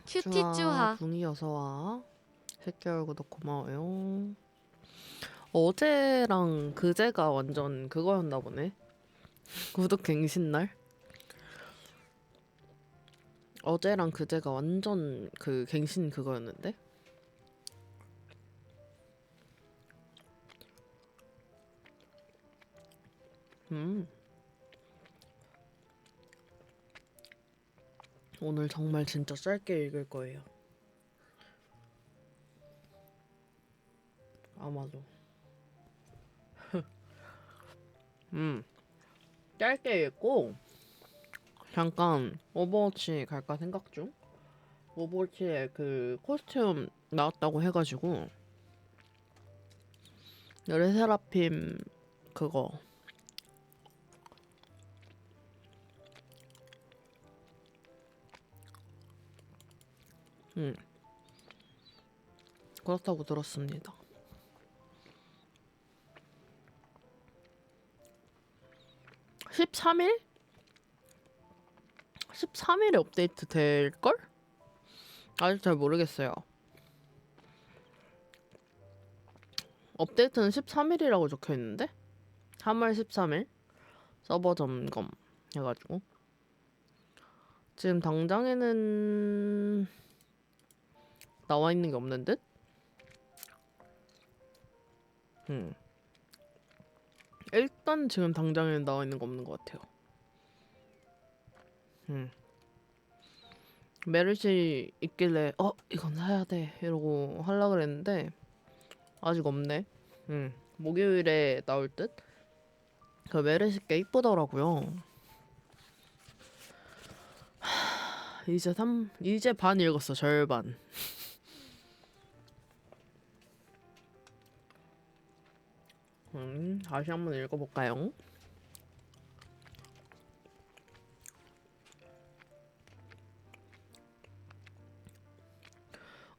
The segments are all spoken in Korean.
큐티 쭈아, 쭈하. 붕이 어서와. 10개월 구독 고마워요. 어제랑 그제가 완전 그거였나 보네. 구독 갱신날? 어제랑 그제가 완전 그 갱신 그거였는데? 음, 오늘 정말 진짜 짧게 읽을 거예요. 아마도. 짧게 읽고, 잠깐 오버워치 갈까 생각 중? 오버워치에 그 코스튬 나왔다고 해가지고, 르세라핌 그거 그렇다고 들었습니다. 13일? 13일에 업데이트 될걸? 아직 잘 모르겠어요. 업데이트는 13일이라고 적혀있는데? 3월 13일? 서버 점검 해가지고 지금 당장에는 나와있는 게 없는 듯? 일단 지금 당장에는 나와있는 거 없는 것 같아요. 메르시 있길래 이건 사야 돼 이러고 하려고 그랬는데 아직 없네. 목요일에 나올 듯? 그 메르시 꽤 이쁘더라고요. 이제 반 읽었어. 절반. 다시 한번 읽어볼까요?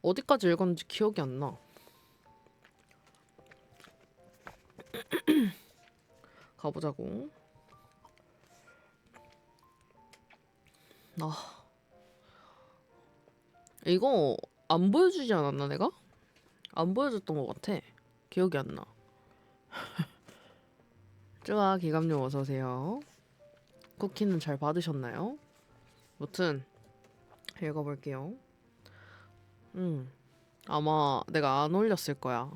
어디까지 읽었는지 기억이 안 나. 가보자고. 이거 안 보여주지 않았나 내가? 안 보여줬던 것 같아. 기억이 안 나. 쭈아 기감님 어서오세요. 쿠키는 잘 받으셨나요? 무튼 읽어볼게요. 아마 내가 안 올렸을 거야.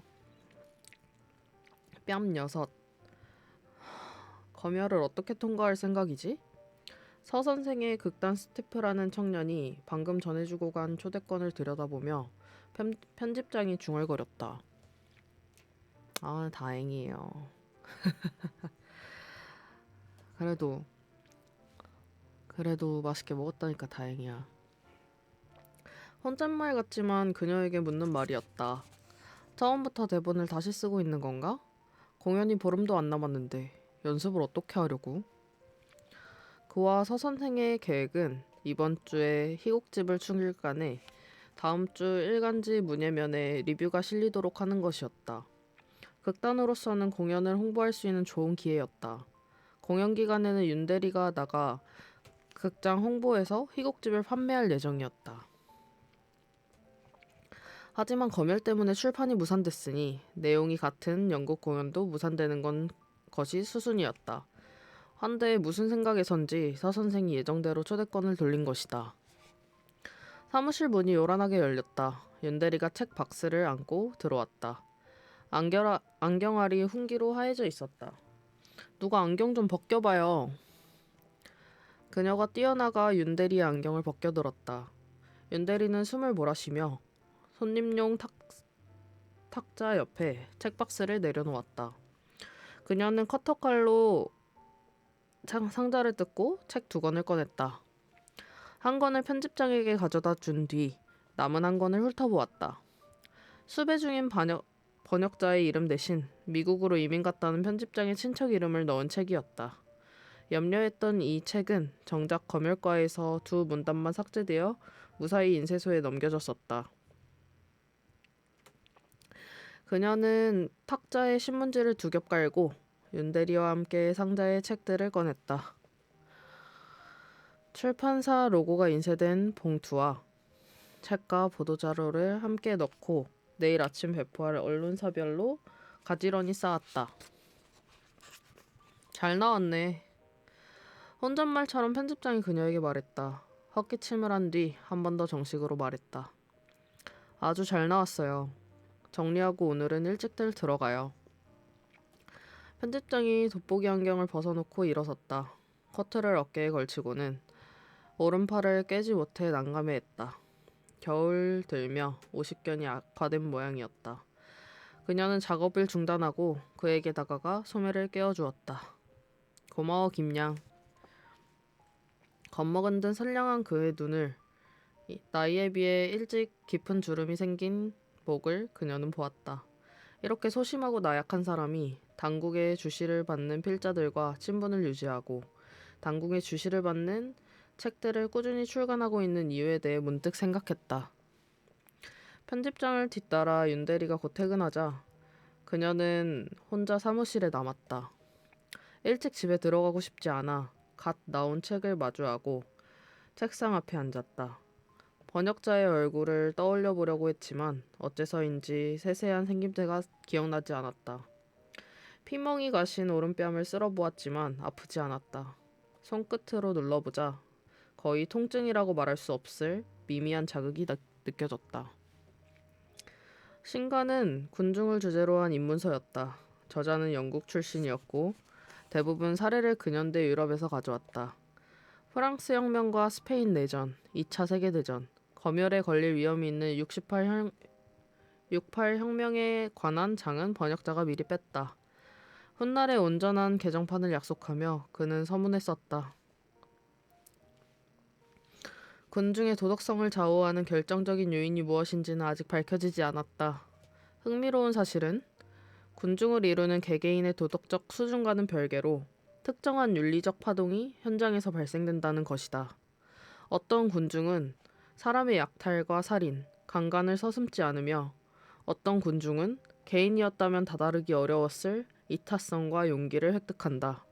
뺨 6. 검열을 어떻게 통과할 생각이지? 서 선생의 극단 스태프라는 청년이 방금 전해주고 간 초대권을 들여다보며 편집장이 중얼거렸다. 아, 다행이에요. 그래도 맛있게 먹었다니까 다행이야. 혼잣말 같지만 그녀에게 묻는 말이었다. 처음부터 대본을 다시 쓰고 있는 건가? 공연이 보름도 안 남았는데 연습을 어떻게 하려고? 그와 서 선생의 계획은 이번 주에 희곡집을 출간해 다음 주 일간지 문예면에 리뷰가 실리도록 하는 것이었다. 극단으로서는 공연을 홍보할 수 있는 좋은 기회였다. 공연 기간에는 윤대리가 나가 극장 홍보에서 희곡집을 판매할 예정이었다. 하지만 검열 때문에 출판이 무산됐으니 내용이 같은 연극 공연도 무산되는 것이 수순이었다. 한데 무슨 생각에선지 서 선생이 예정대로 초대권을 돌린 것이다. 사무실 문이 요란하게 열렸다. 윤대리가 책 박스를 안고 들어왔다. 안경알이 훈기로 하얘져 있었다. 누가 안경 좀 벗겨봐요. 그녀가 뛰어나가 윤대리의 안경을 벗겨들었다. 윤대리는 숨을 몰아쉬며 손님용 탁자 옆에 책박스를 내려놓았다. 그녀는 커터칼로 상자를 뜯고 책 2권을 꺼냈다. 한 권을 편집장에게 가져다 준 뒤 남은 한 권을 훑어보았다. 수배 중인 번역자의 이름 대신 미국으로 이민 갔다는 편집장의 친척 이름을 넣은 책이었다. 염려했던 이 책은 정작 검열과에서 2 문단만 삭제되어 무사히 인쇄소에 넘겨졌었다. 그녀는 탁자에 신문지를 2겹 깔고 윤대리와 함께 상자의 책들을 꺼냈다. 출판사 로고가 인쇄된 봉투와 책과 보도자료를 함께 넣고 내일 아침 배포할 언론사별로 가지런히 쌓았다. 잘 나왔네. 혼잣말처럼 편집장이 그녀에게 말했다. 헛기침을 한 뒤 한 번 더 정식으로 말했다. 아주 잘 나왔어요. 정리하고 오늘은 일찍들 들어가요. 편집장이 돋보기 안경을 벗어놓고 일어섰다. 커트를 어깨에 걸치고는 오른팔을 깨지 못해 난감해했다. 겨울 들며 오십견이 악화된 모양이었다. 그녀는 작업을 중단하고 그에게 다가가 소매를 깨워주었다. 고마워 김양. 겁먹은 듯 선량한 그의 눈을 나이에 비해 일찍 깊은 주름이 생긴 목을 그녀는 보았다. 이렇게 소심하고 나약한 사람이 당국의 주시를 받는 필자들과 친분을 유지하고 당국의 주시를 받는 책들을 꾸준히 출간하고 있는 이유에 대해 문득 생각했다. 편집장을 뒤따라 윤대리가 곧 퇴근하자 그녀는 혼자 사무실에 남았다. 일찍 집에 들어가고 싶지 않아 갓 나온 책을 마주하고 책상 앞에 앉았다. 번역자의 얼굴을 떠올려 보려고 했지만 어째서인지 세세한 생김새가 기억나지 않았다. 피멍이 가신 오른뺨을 쓸어보았지만 아프지 않았다. 손끝으로 눌러보자 거의 통증이라고 말할 수 없을 미미한 자극이 느껴졌다. 신간은 군중을 주제로 한 입문서였다. 저자는 영국 출신이었고 대부분 사례를 근현대 유럽에서 가져왔다. 프랑스 혁명과 스페인 내전, 2차 세계대전, 검열에 걸릴 위험이 있는 68 혁명에 관한 장은 번역자가 미리 뺐다. 훗날의 온전한 개정판을 약속하며 그는 서문에 썼다. 군중의 도덕성을 좌우하는 결정적인 요인이 무엇인지는 아직 밝혀지지 않았다. 흥미로운 사실은 군중을 이루는 개개인의 도덕적 수준과는 별개로 특정한 윤리적 파동이 현장에서 발생된다는 것이다. 어떤 군중은 사람의 약탈과 살인, 강간을 서슴지 않으며 어떤 군중은 개인이었다면 다다르기 어려웠을 이타성과 용기를 획득한다.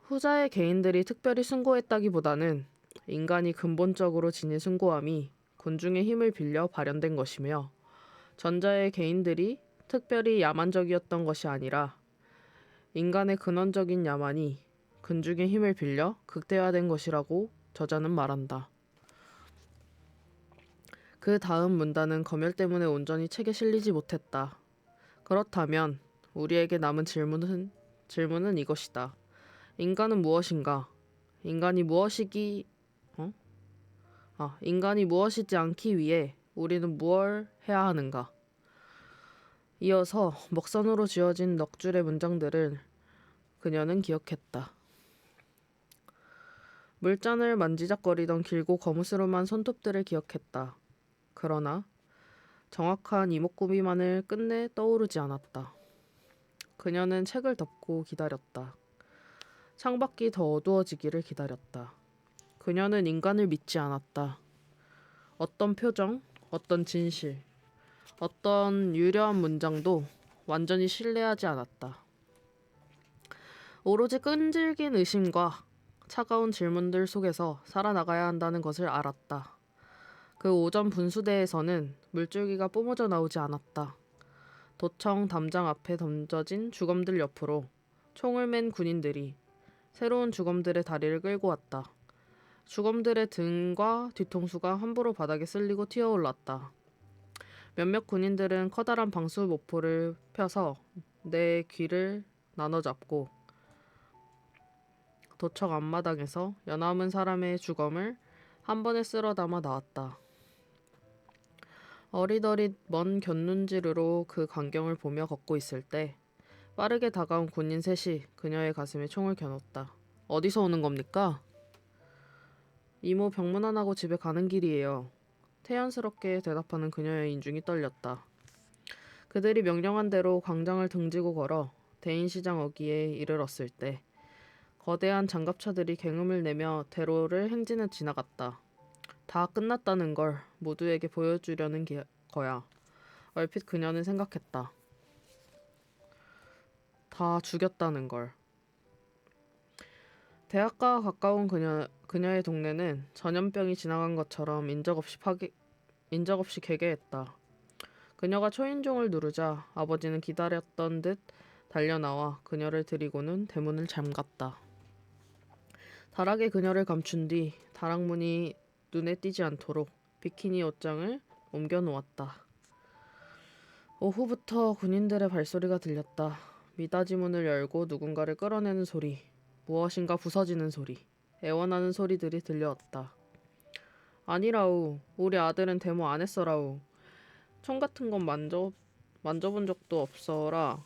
후자의 개인들이 특별히 숭고했다기보다는 인간이 근본적으로 지닌 숭고함이 군중의 힘을 빌려 발현된 것이며 전자의 개인들이 특별히 야만적이었던 것이 아니라 인간의 근원적인 야만이 군중의 힘을 빌려 극대화된 것이라고 저자는 말한다. 그 다음 문단은 검열 때문에 온전히 책에 실리지 못했다. 그렇다면 우리에게 남은 질문은 이것이다. 인간은 무엇인가? 인간이 무엇이지 않기 위해 우리는 무엇을 해야 하는가? 이어서 먹선으로 지어진 넉 줄의 문장들을 그녀는 기억했다. 물잔을 만지작거리던 길고 거무스름한 손톱들을 기억했다. 그러나 정확한 이목구비만을 끝내 떠오르지 않았다. 그녀는 책을 덮고 기다렸다. 창밖이 더 어두워지기를 기다렸다. 그녀는 인간을 믿지 않았다. 어떤 표정, 어떤 진실, 어떤 유려한 문장도 완전히 신뢰하지 않았다. 오로지 끈질긴 의심과 차가운 질문들 속에서 살아나가야 한다는 것을 알았다. 그 오전 분수대에서는 물줄기가 뿜어져 나오지 않았다. 도청 담장 앞에 던져진 주검들 옆으로 총을 맨 군인들이 새로운 주검들의 다리를 끌고 왔다. 주검들의 등과 뒤통수가 함부로 바닥에 쓸리고 튀어올랐다. 몇몇 군인들은 커다란 방수 모포를 펴서 내 귀를 나눠잡고 도청 앞마당에서 연함은 사람의 주검을 한 번에 쓸어 담아 나왔다. 어릿어릿 먼 곁눈질으로 그 광경을 보며 걷고 있을 때 빠르게 다가온 군인 셋이 그녀의 가슴에 총을 겨눴다. 어디서 오는 겁니까? 이모 병문 안 하고 집에 가는 길이에요. 태연스럽게 대답하는 그녀의 인중이 떨렸다. 그들이 명령한 대로 광장을 등지고 걸어 대인시장 어귀에 이르렀을 때 거대한 장갑차들이 굉음을 내며 대로를 행진해 지나갔다. 다 끝났다는 걸 모두에게 보여주려는 거야. 얼핏 그녀는 생각했다. 다 죽였다는 걸. 대학과 가까운 그녀의 동네는 전염병이 지나간 것처럼 인적 없이 개개했다. 그녀가 초인종을 누르자 아버지는 기다렸던 듯 달려나와 그녀를 데리고는 대문을 잠갔다. 다락에 그녀를 감춘 뒤 다락문이 눈에 띄지 않도록 비키니 옷장을 옮겨 놓았다. 오후부터 군인들의 발소리가 들렸다. 미닫이 문을 열고 누군가를 끌어내는 소리, 무엇인가 부서지는 소리, 애원하는 소리들이 들려왔다. 아니라우, 우리 아들은 데모 안 했어라우. 총 같은 건 만져본 적도 없어라.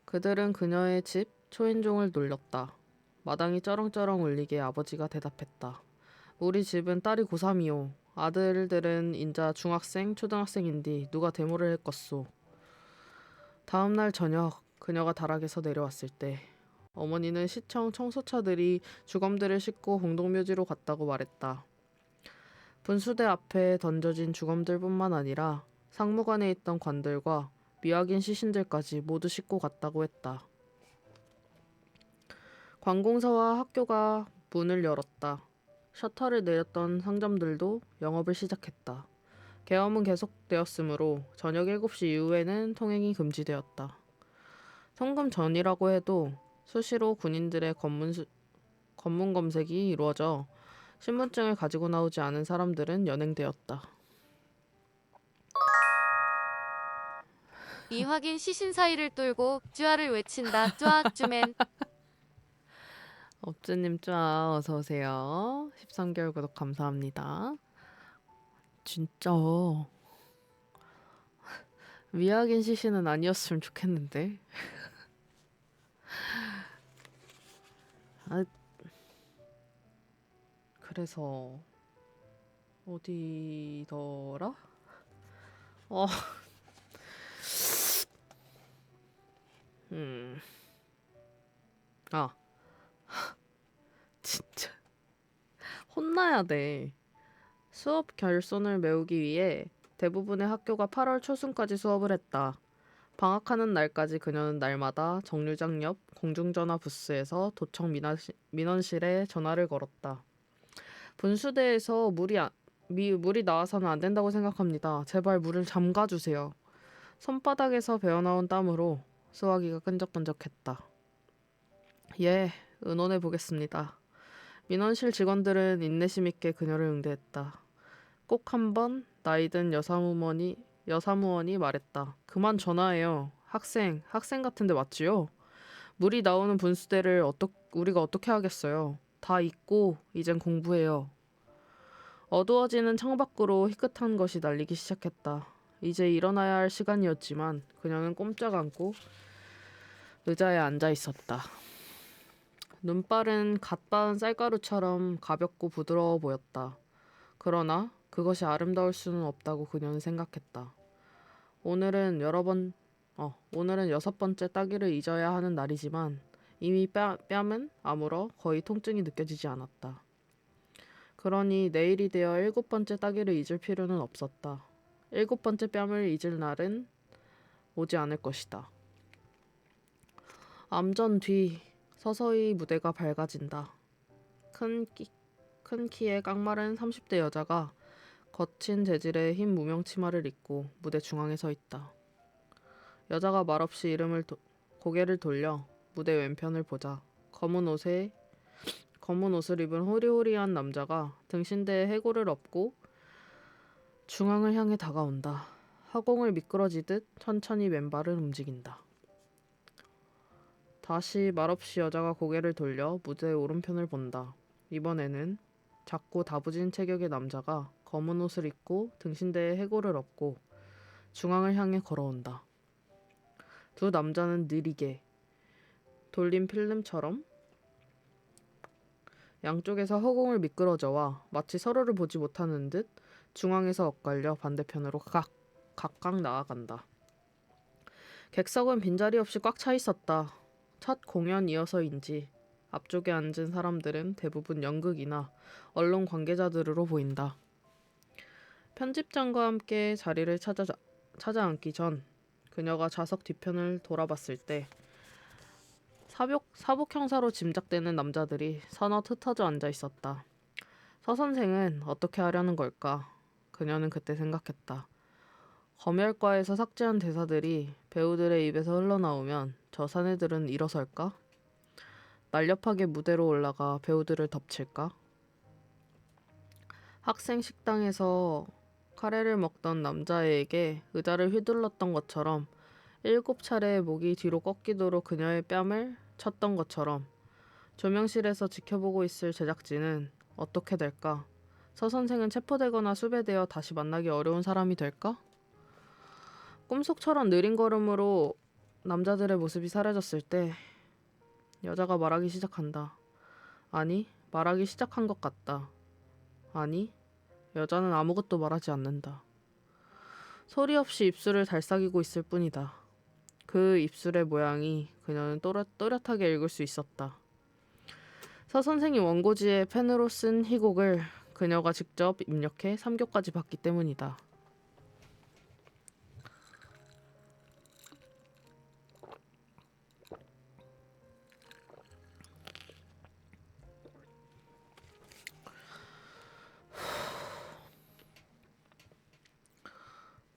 그들은 그녀의 집 초인종을 눌렀다. 마당이 쩌렁쩌렁 울리게 아버지가 대답했다. 우리 집은 딸이 고3이요. 아들들은 인자 중학생, 초등학생인디 누가 데모를 했겠소. 다음 날 저녁 그녀가 다락에서 내려왔을 때 어머니는 시청 청소차들이 주검들을 싣고 공동묘지로 갔다고 말했다. 분수대 앞에 던져진 주검들뿐만 아니라 상무관에 있던 관들과 미확인 시신들까지 모두 싣고 갔다고 했다. 관공서와 학교가 문을 열었다. 셔터를 내렸던 상점들도 영업을 시작했다. 계엄은 계속되었으므로 저녁 7시 이후에는 통행이 금지되었다. 성금 전이라고 해도 수시로 군인들의 검문 검색이 이루어져 신분증을 가지고 나오지 않은 사람들은 연행되었다. 미확인 시신 사이를 뚫고 쭈아를 외친다. 쭈아쭈맨. 업주님 쫙 어서오세요. 13개월 구독 감사합니다. 진짜 미확인 시신은 아니었으면 좋겠는데. 그래서 어디더라? 어, 아, 진짜 혼나야 돼. 수업 결손을 메우기 위해 대부분의 학교가 8월 초순까지 수업을 했다. 방학하는 날까지 그녀는 날마다 정류장 옆 공중전화 부스에서 도청 민원실에 전화를 걸었다. 분수대에서 물이 나와서는 안 된다고 생각합니다. 제발 물을 잠가주세요. 손바닥에서 배어나온 땀으로 수화기가 끈적끈적했다. 예, 의논해 보겠습니다. 민원실 직원들은 인내심 있게 그녀를 응대했다. 꼭 한 번 나이든 여사무원이 말했다. 그만 전화해요. 학생 같은데 맞지요? 물이 나오는 분수대를 우리가 어떻게 하겠어요? 다 잊고 이젠 공부해요. 어두워지는 창밖으로 희끗한 것이 날리기 시작했다. 이제 일어나야 할 시간이었지만 그녀는 꼼짝 않고 의자에 앉아 있었다. 눈발은 갓 빻은 쌀가루처럼 가볍고 부드러워 보였다. 그러나 그것이 아름다울 수는 없다고 그녀는 생각했다. 오늘은 오늘은 6번째 따기를 잊어야 하는 날이지만 이미 뺨은 아물어 거의 통증이 느껴지지 않았다. 그러니 내일이 되어 7번째 따기를 잊을 필요는 없었다. 7번째 뺨을 잊을 날은 오지 않을 것이다. 암전 뒤 서서히 무대가 밝아진다. 큰 키에 깡마른 30대 여자가 거친 재질의 흰 무명 치마를 입고 무대 중앙에 서 있다. 여자가 말없이 고개를 돌려 무대 왼편을 보자 검은 옷을 입은 호리호리한 남자가 등신대에 해골을 엎고 중앙을 향해 다가온다. 화공을 미끄러지듯 천천히 맨발을 움직인다. 다시 말없이 여자가 고개를 돌려 무대 오른편을 본다. 이번에는 작고 다부진 체격의 남자가 검은 옷을 입고 등신대에 해골을 엎고 중앙을 향해 걸어온다. 두 남자는 느리게 돌린 필름처럼 양쪽에서 허공을 미끄러져와 마치 서로를 보지 못하는 듯 중앙에서 엇갈려 반대편으로 각각 나아간다. 객석은 빈자리 없이 꽉 차 있었다. 첫 공연이어서인지 앞쪽에 앉은 사람들은 대부분 연극이나 언론 관계자들으로 보인다. 편집장과 함께 자리를 찾아 앉기 전 그녀가 좌석 뒤편을 돌아봤을 때 사복 형사로 짐작되는 남자들이 서너 흩어져 앉아 있었다. 서 선생은 어떻게 하려는 걸까? 그녀는 그때 생각했다. 검열과에서 삭제한 대사들이 배우들의 입에서 흘러나오면 저 사내들은 일어설까? 날렵하게 무대로 올라가 배우들을 덮칠까? 학생 식당에서 카레를 먹던 남자애에게 의자를 휘둘렀던 것처럼 7차례 목이 뒤로 꺾이도록 그녀의 뺨을 쳤던 것처럼 조명실에서 지켜보고 있을 제작진은 어떻게 될까? 서 선생은 체포되거나 수배되어 다시 만나기 어려운 사람이 될까? 꿈속처럼 느린 걸음으로 남자들의 모습이 사라졌을 때 여자가 말하기 시작한다. 아니, 말하기 시작한 것 같다. 아니, 여자는 아무것도 말하지 않는다. 소리 없이 입술을 달싹이고 있을 뿐이다. 그 입술의 모양이 그녀는 또렷하게 읽을 수 있었다. 서 선생이 원고지에 펜으로 쓴 희곡을 그녀가 직접 입력해 3교까지 봤기 때문이다.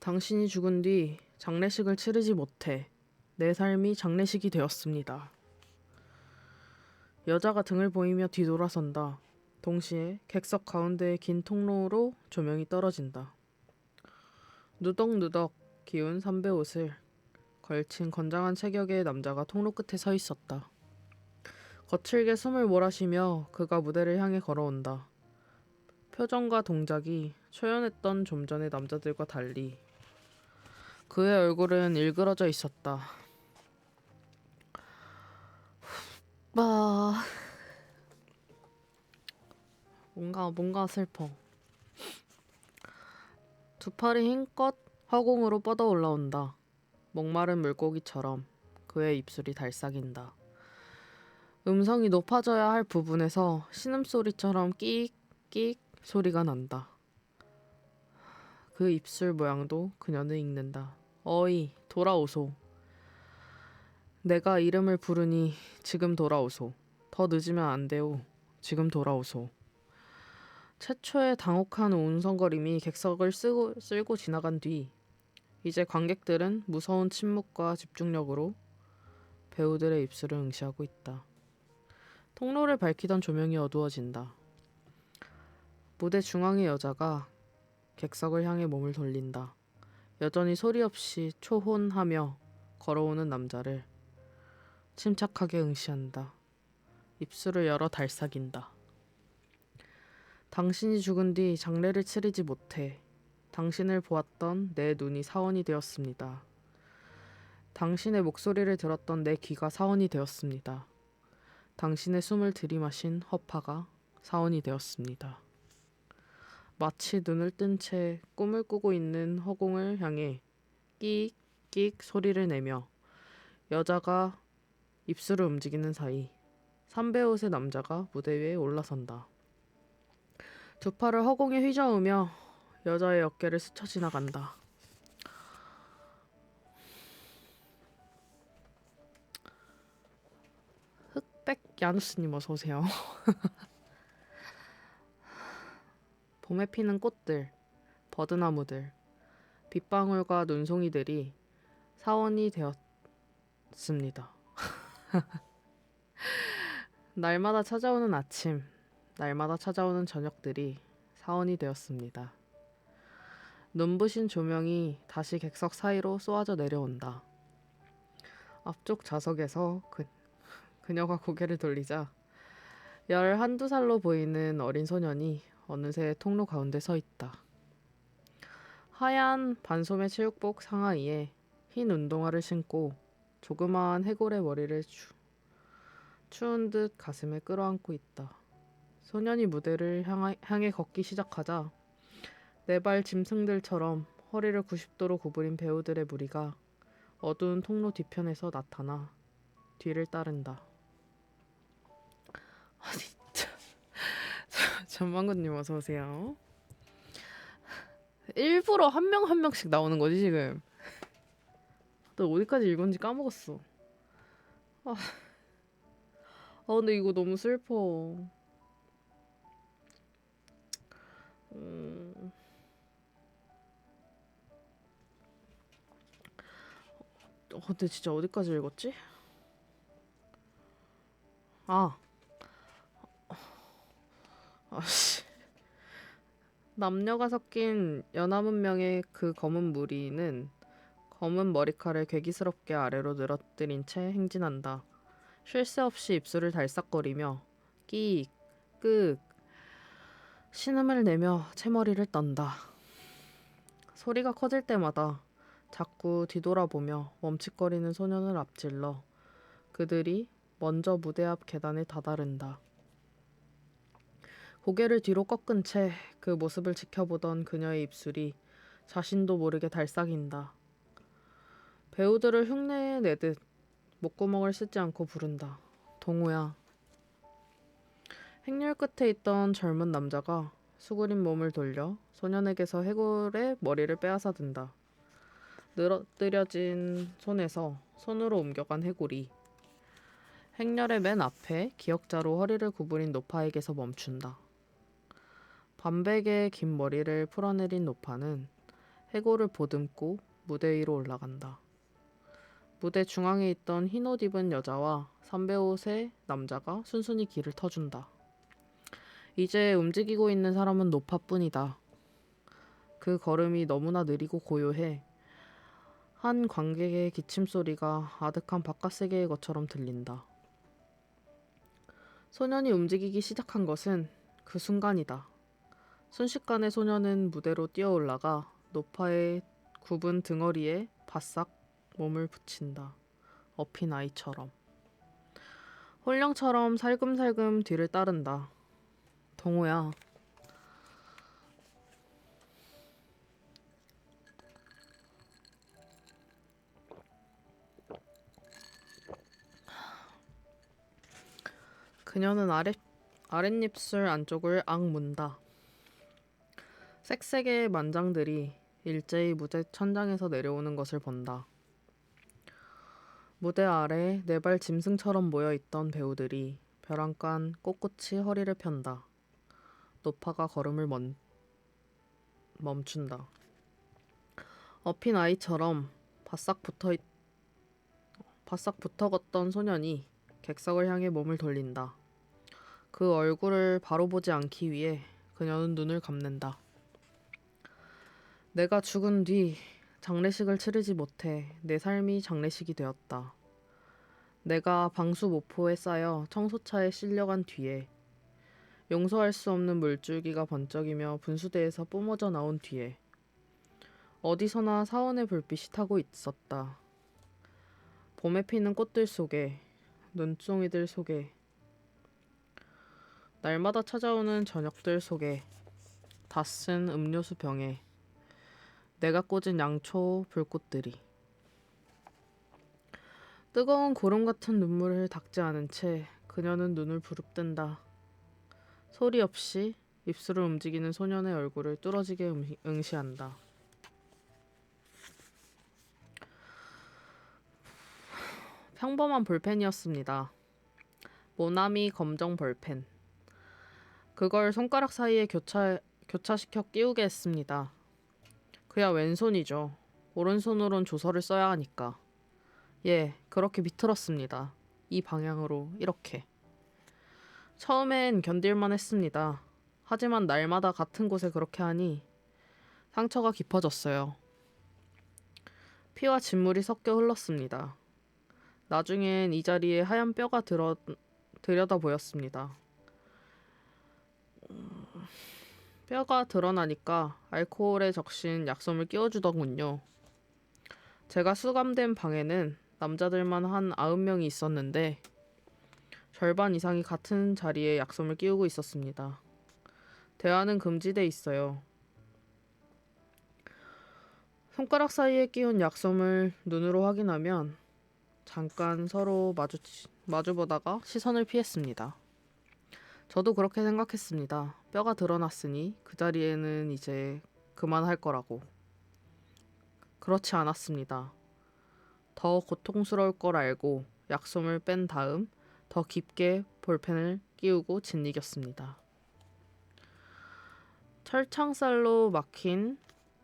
당신이 죽은 뒤 장례식을 치르지 못해 내 삶이 장례식이 되었습니다. 여자가 등을 보이며 뒤돌아선다. 동시에 객석 가운데의 긴 통로로 조명이 떨어진다. 누덕누덕 기운 삼배 옷을 걸친 건장한 체격의 남자가 통로 끝에 서 있었다. 거칠게 숨을 몰아쉬며 그가 무대를 향해 걸어온다. 표정과 동작이 초연했던 좀 전의 남자들과 달리 그의 얼굴은 일그러져 있었다. 뭔가 슬퍼. 두 팔이 힘껏 허공으로 뻗어 올라온다. 목마른 물고기처럼 그의 입술이 달싹인다. 음성이 높아져야 할 부분에서 신음소리처럼 끽끽 소리가 난다. 그 입술 모양도 그녀는 읽는다. 어이, 돌아오소. 내가 이름을 부르니 지금 돌아오소. 더 늦으면 안 돼요. 지금 돌아오소. 최초의 당혹한 웅성거림이 객석을 쓸고 지나간 뒤 이제 관객들은 무서운 침묵과 집중력으로 배우들의 입술을 응시하고 있다. 통로를 밝히던 조명이 어두워진다. 무대 중앙의 여자가 객석을 향해 몸을 돌린다. 여전히 소리 없이 초혼하며 걸어오는 남자를 침착하게 응시한다. 입술을 열어 달싹인다. 당신이 죽은 뒤 장례를 치르지 못해 당신을 보았던 내 눈이 사원이 되었습니다. 당신의 목소리를 들었던 내 귀가 사원이 되었습니다. 당신의 숨을 들이마신 허파가 사원이 되었습니다. 마치 눈을 뜬 채 꿈을 꾸고 있는 허공을 향해 끽끽 소리를 내며 여자가 입술을 움직이는 사이 삼배옷의 남자가 무대 위에 올라선다. 두 팔을 허공에 휘저으며 여자의 어깨를 스쳐 지나간다. 흑백 야누스님 어서 오세요. 봄에 피는 꽃들, 버드나무들, 빗방울과 눈송이들이 사원이 되었습니다. 날마다 찾아오는 아침, 날마다 찾아오는 저녁들이 사원이 되었습니다. 눈부신 조명이 다시 객석 사이로 쏘아져 내려온다. 앞쪽 좌석에서 그녀가 고개를 돌리자 11~12살로 보이는 어린 소년이 어느새 통로 가운데 서 있다. 하얀 반소매 체육복 상하이에 흰 운동화를 신고 조그마한 해골의 머리를 추운 듯 가슴에 끌어안고 있다. 소년이 무대를 향해 걷기 시작하자 네 발 짐승들처럼 허리를 90도로 구부린 배우들의 무리가 어두운 통로 뒤편에서 나타나 뒤를 따른다. 아 진짜. 전망구님 어서 오세요. 일부러 한 명 한 명씩 나오는 거지 지금. 너 어디까지 읽었는지 까먹었어. 아, 근데 이거 너무 슬퍼. 근데 진짜 어디까지 읽었지? 아, 아씨. 남녀가 섞인 연하문명의 그 검은 무리는 검은 머리칼을 괴기스럽게 아래로 늘어뜨린 채 행진한다. 쉴 새 없이 입술을 달싹거리며 끼익, 끄ꯛ, 신음을 내며 채머리를 떤다. 소리가 커질 때마다 자꾸 뒤돌아보며 멈칫거리는 소년을 앞질러 그들이 먼저 무대 앞 계단에 다다른다. 고개를 뒤로 꺾은 채 그 모습을 지켜보던 그녀의 입술이 자신도 모르게 달싹인다. 배우들을 흉내내듯 목구멍을 쓰지 않고 부른다. 동우야. 행렬 끝에 있던 젊은 남자가 수그린 몸을 돌려 소년에게서 해골의 머리를 빼앗아 든다. 늘어뜨려진 손에서 손으로 옮겨간 해골이 행렬의 맨 앞에 기역자로 허리를 구부린 노파에게서 멈춘다. 반백의 긴 머리를 풀어내린 노파는 해골을 보듬고 무대 위로 올라간다. 무대 중앙에 있던 흰옷 입은 여자와 삼배옷의 남자가 순순히 길을 터준다. 이제 움직이고 있는 사람은 노파뿐이다. 그 걸음이 너무나 느리고 고요해 한 관객의 기침 소리가 아득한 바깥 세계의 것처럼 들린다. 소년이 움직이기 시작한 것은 그 순간이다. 순식간에 소년은 무대로 뛰어 올라가 노파의 굽은 등허리에 바싹 몸을 붙인다. 업힌 아이처럼. 홀령처럼 살금살금 뒤를 따른다. 동호야. 그녀는 아랫입술 안쪽을 악 문다. 색색의 만장들이 일제히 무대 천장에서 내려오는 것을 본다. 무대 아래 네 발 짐승처럼 모여있던 배우들이 벼랑간 꼿꼿이 허리를 편다. 노파가 걸음을 멈춘다. 업힌 아이처럼 바싹 붙어 걷던 소년이 객석을 향해 몸을 돌린다. 그 얼굴을 바로 보지 않기 위해 그녀는 눈을 감는다. 내가 죽은 뒤 장례식을 치르지 못해 내 삶이 장례식이 되었다. 내가 방수 모포에 쌓여 청소차에 실려간 뒤에 용서할 수 없는 물줄기가 번쩍이며 분수대에서 뿜어져 나온 뒤에 어디서나 사원의 불빛이 타고 있었다. 봄에 피는 꽃들 속에, 눈송이들 속에, 날마다 찾아오는 저녁들 속에, 다 쓴 음료수 병에 내가 꽂은 양초 불꽃들이 뜨거운 고름 같은 눈물을 닦지 않은 채 그녀는 눈을 부릅뜬다. 소리 없이 입술을 움직이는 소년의 얼굴을 뚫어지게 응시한다. 평범한 볼펜이었습니다. 모나미 검정 볼펜. 그걸 손가락 사이에 교차시켜 끼우게 했습니다. 그야 왼손이죠. 오른손으론 조서를 써야 하니까. 예, 그렇게 비틀었습니다. 이 방향으로 이렇게. 처음엔 견딜만 했습니다. 하지만 날마다 같은 곳에 그렇게 하니 상처가 깊어졌어요. 피와 진물이 섞여 흘렀습니다. 나중엔 이 자리에 하얀 뼈가 들여다 보였습니다. 뼈가 드러나니까 알코올에 적신 약솜을 끼워주더군요. 제가 수감된 방에는 남자들만 한 90명이 있었는데 절반 이상이 같은 자리에 약솜을 끼우고 있었습니다. 대화는 금지돼 있어요. 손가락 사이에 끼운 약솜을 눈으로 확인하면 잠깐 서로 마주보다가 시선을 피했습니다. 저도 그렇게 생각했습니다. 뼈가 드러났으니 그 자리에는 이제 그만할 거라고. 그렇지 않았습니다. 더 고통스러울 걸 알고 약솜을 뺀 다음 더 깊게 볼펜을 끼우고 짓이겼습니다. 철창살로 막힌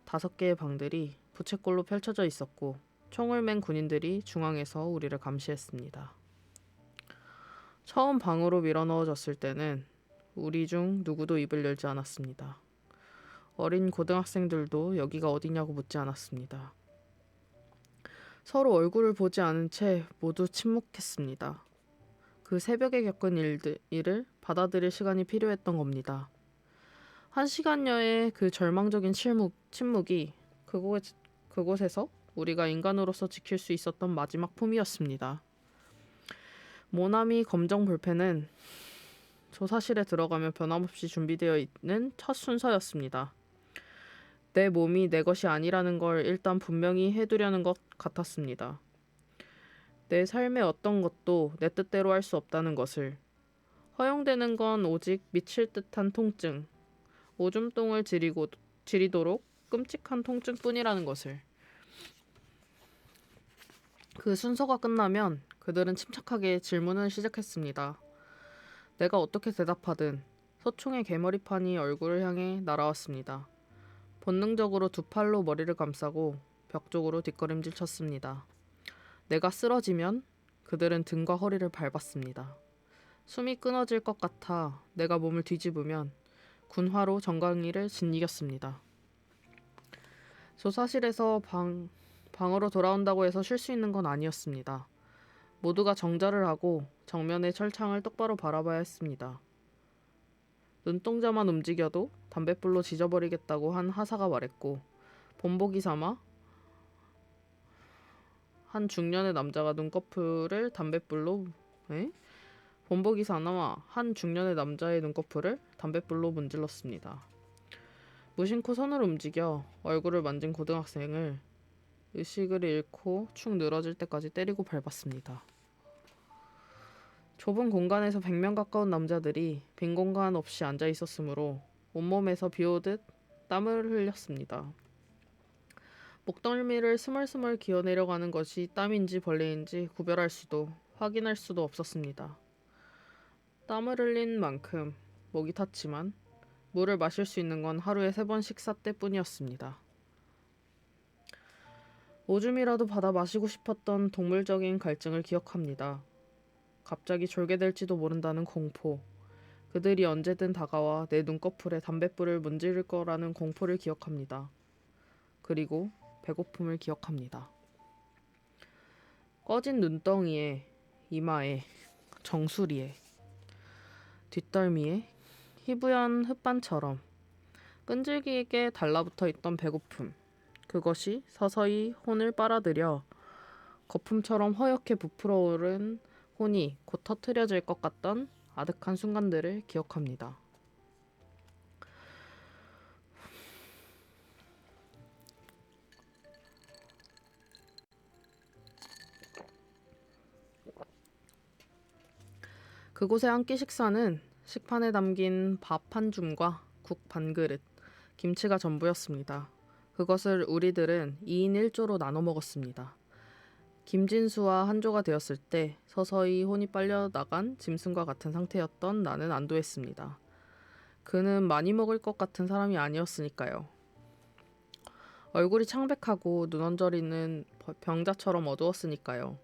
5개의 방들이 부채꼴로 펼쳐져 있었고 총을 맨 군인들이 중앙에서 우리를 감시했습니다. 처음 방으로 밀어넣어졌을 때는 우리 중 누구도 입을 열지 않았습니다. 어린 고등학생들도 여기가 어디냐고 묻지 않았습니다. 서로 얼굴을 보지 않은 채 모두 침묵했습니다. 그 새벽에 겪은 일을 받아들일 시간이 필요했던 겁니다. 1시간여의 그 절망적인 침묵이 그곳에서 우리가 인간으로서 지킬 수 있었던 마지막 품이었습니다. 모나미 검정 볼펜은 조사실에 들어가면 변함없이 준비되어 있는 첫 순서였습니다. 내 몸이 내 것이 아니라는 걸 일단 분명히 해두려는 것 같았습니다. 내 삶의 어떤 것도 내 뜻대로 할 수 없다는 것을, 허용되는 건 오직 미칠 듯한 통증, 오줌똥을 지리도록 끔찍한 통증뿐이라는 것을. 그 순서가 끝나면 그들은 침착하게 질문을 시작했습니다. 내가 어떻게 대답하든 서총의 개머리판이 얼굴을 향해 날아왔습니다. 본능적으로 2팔로 머리를 감싸고 벽 쪽으로 뒷걸음질 쳤습니다. 내가 쓰러지면 그들은 등과 허리를 밟았습니다. 숨이 끊어질 것 같아 내가 몸을 뒤집으면 군화로 정강이를 짓이겼습니다. 조사실에서 방으로 돌아온다고 해서 쉴 수 있는 건 아니었습니다. 모두가 정자를 하고 정면의 철창을 똑바로 바라봐야 했습니다. 눈동자만 움직여도 담뱃불로 지져버리겠다고 한 하사가 말했고, 본보기 삼아 한 중년의 남자가 본보기 삼아 한 중년의 남자의 눈꺼풀을 담뱃불로 문질렀습니다. 무심코 손을 움직여 얼굴을 만진 고등학생을 의식을 잃고 축 늘어질 때까지 때리고 밟았습니다. 좁은 공간에서 100명 가까운 남자들이 빈 공간 없이 앉아 있었으므로 온몸에서 비오듯 땀을 흘렸습니다. 목덜미를 스멀스멀 기어내려가는 것이 땀인지 벌레인지 구별할 수도 확인할 수도 없었습니다. 땀을 흘린 만큼 목이 탔지만 물을 마실 수 있는 건 하루에 3번 식사 때뿐이었습니다. 오줌이라도 받아 마시고 싶었던 동물적인 갈증을 기억합니다. 갑자기 졸게 될지도 모른다는 공포, 그들이 언제든 다가와 내 눈꺼풀에 담뱃불을 문지를 거라는 공포를 기억합니다. 그리고 배고픔을 기억합니다. 꺼진 눈덩이에, 이마에, 정수리에, 뒷덜미에 희부연 흙반처럼 끈질기게 달라붙어 있던 배고픔, 그것이 서서히 혼을 빨아들여 거품처럼 허옇게 부풀어 오른 혼이 곧 터트려질 것 같던 아득한 순간들을 기억합니다. 그곳의 한 끼 식사는 식판에 담긴 밥 한 줌과 국 반 그릇, 김치가 전부였습니다. 그것을 우리들은 2인 1조로 나눠 먹었습니다. 김진수와 한조가 되었을 때 서서히 혼이 빨려나간 짐승과 같은 상태였던 나는 안도했습니다. 그는 많이 먹을 것 같은 사람이 아니었으니까요. 얼굴이 창백하고 눈 언저리는 병자처럼 어두웠으니까요.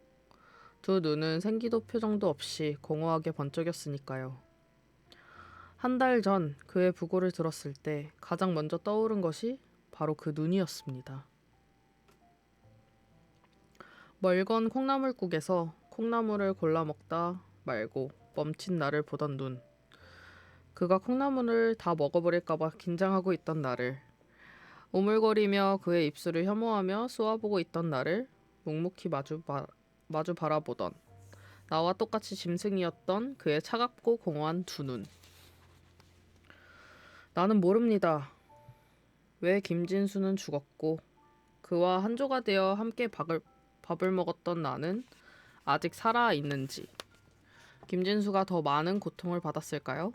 두 눈은 생기도 표정도 없이 공허하게 번쩍였으니까요. 1달 전 그의 부고를 들었을 때 가장 먼저 떠오른 것이 바로 그 눈이었습니다. 멀건 콩나물국에서 콩나물을 골라 먹다 말고 멈칫 나를 보던 눈. 그가 콩나물을 다 먹어버릴까봐 긴장하고 있던 나를, 오물거리며 그의 입술을 혐오하며 쏘아보고 있던 나를 묵묵히 마주 바라보던, 나와 똑같이 짐승이었던 그의 차갑고 공허한 두 눈. 나는 모릅니다. 왜 김진수는 죽었고 그와 한조가 되어 함께 밥을 먹었던 나는 아직 살아있는지. 김진수가 더 많은 고통을 받았을까요?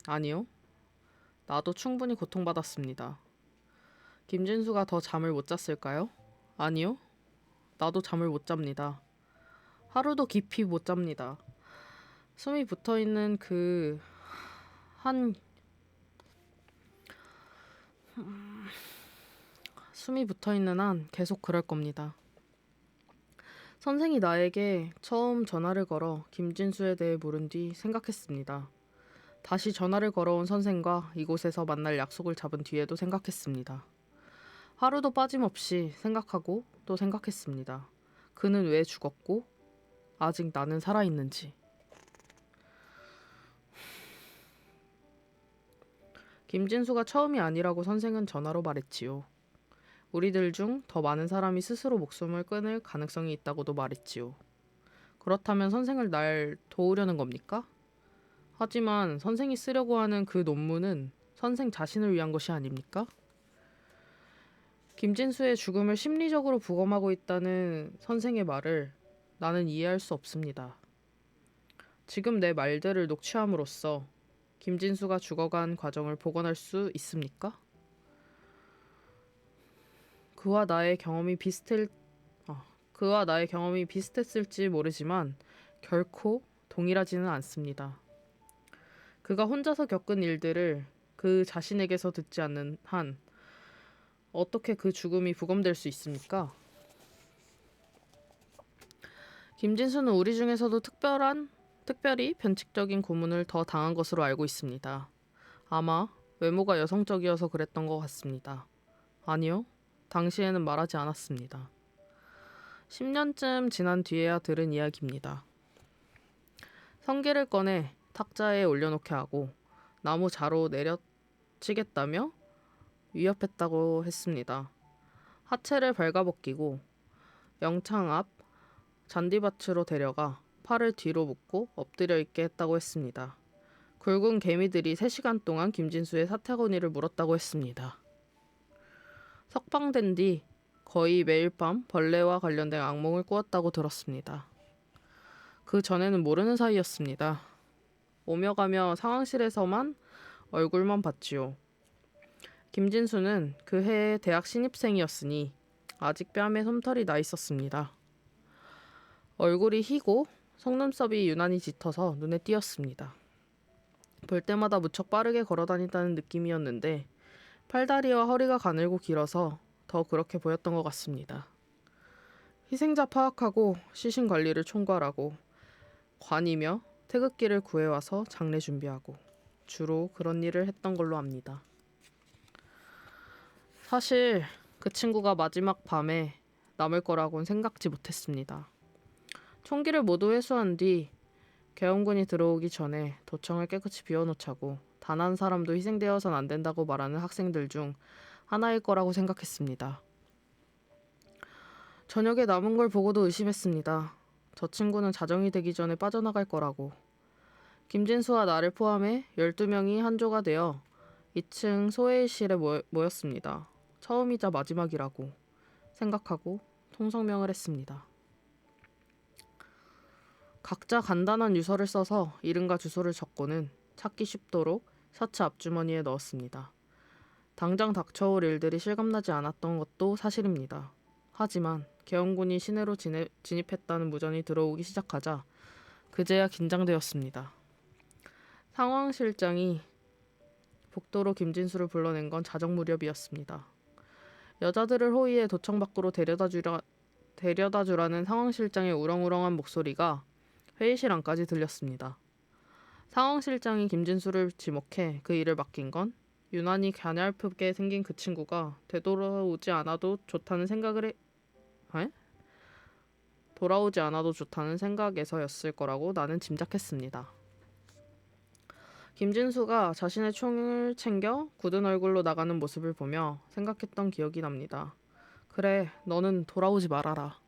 아니요. 나도 충분히 고통받았습니다. 김진수가 더 잠을 못 잤을까요? 아니요. 나도 잠을 못 잡니다. 하루도 깊이 못 잡니다. 숨이 붙어있는 한 숨이 붙어있는 한 계속 그럴 겁니다. 선생이 나에게 처음 전화를 걸어 김진수에 대해 물은 뒤 생각했습니다. 다시 전화를 걸어온 선생과 이곳에서 만날 약속을 잡은 뒤에도 생각했습니다. 하루도 빠짐없이 생각하고 또 생각했습니다. 그는 왜 죽었고 아직 나는 살아있는지. 김진수가 처음이 아니라고 선생은 전화로 말했지요. 우리들 중 더 많은 사람이 스스로 목숨을 끊을 가능성이 있다고도 말했지요. 그렇다면 선생을 날 도우려는 겁니까? 하지만 선생이 쓰려고 하는 그 논문은 선생 자신을 위한 것이 아닙니까? 김진수의 죽음을 심리적으로 부검하고 있다는 선생의 말을 나는 이해할 수 없습니다. 지금 내 말들을 녹취함으로써 김진수가 죽어간 과정을 복원할 수 있습니까? 그와 나의 경험이 비슷했을지 모르지만 결코 동일하지는 않습니다. 그가 혼자서 겪은 일들을 그 자신에게서 듣지 않는 한 어떻게 그 죽음이 부검될 수 있습니까? 김진수는 우리 중에서도 특별히 변칙적인 고문을 더 당한 것으로 알고 있습니다. 아마 외모가 여성적이어서 그랬던 것 같습니다. 아니요, 당시에는 말하지 않았습니다. 10년쯤 지난 뒤에야 들은 이야기입니다. 성게를 꺼내 탁자에 올려놓게 하고 나무 자로 내려치겠다며 위협했다고 했습니다. 하체를 발가벗기고 영창 앞 잔디밭으로 데려가 팔을 뒤로 묶고 엎드려 있게 했다고 했습니다. 굵은 개미들이 3시간 동안 김진수의 사타구니를 물었다고 했습니다. 석방된 뒤 거의 매일 밤 벌레와 관련된 악몽을 꾸었다고 들었습니다. 그 전에는 모르는 사이였습니다. 오며 가며 상황실에서만 얼굴만 봤지요. 김진수는 그 해에 대학 신입생이었으니 아직 뺨에 솜털이 나 있었습니다. 얼굴이 희고 속눈썹이 유난히 짙어서 눈에 띄었습니다. 볼 때마다 무척 빠르게 걸어다닌다는 느낌이었는데 팔다리와 허리가 가늘고 길어서 더 그렇게 보였던 것 같습니다. 희생자 파악하고 시신 관리를 총괄하고 관이며 태극기를 구해와서 장례 준비하고 주로 그런 일을 했던 걸로 압니다. 사실 그 친구가 마지막 밤에 남을 거라고는 생각지 못했습니다. 총기를 모두 회수한 뒤 계엄군이 들어오기 전에 도청을 깨끗이 비워놓자고 단 한 사람도 희생되어선 안 된다고 말하는 학생들 중 하나일 거라고 생각했습니다. 저녁에 남은 걸 보고도 의심했습니다. 저 친구는 자정이 되기 전에 빠져나갈 거라고. 김진수와 나를 포함해 12명이 한조가 되어 2층 소회의실에 모였습니다. 처음이자 마지막이라고 생각하고 통성명을 했습니다. 각자 간단한 유서를 써서 이름과 주소를 적고는 찾기 쉽도록 셔츠 앞주머니에 넣었습니다. 당장 닥쳐올 일들이 실감나지 않았던 것도 사실입니다. 하지만 계엄군이 시내로 진입했다는 무전이 들어오기 시작하자 그제야 긴장되었습니다. 상황실장이 복도로 김진수를 불러낸 건 자정 무렵이었습니다. 여자들을 호위해 도청 밖으로 데려다 주라는 상황실장의 우렁우렁한 목소리가 회의실 안까지 들렸습니다. 상황실장이 김진수를 지목해 그 일을 맡긴 건 유난히 가냘프게 생긴 그 친구가 돌아오지 않아도 좋다는 생각에서였을 거라고 나는 짐작했습니다. 김진수가 자신의 총을 챙겨 굳은 얼굴로 나가는 모습을 보며 생각했던 기억이 납니다. 그래, 너는 돌아오지 말아라.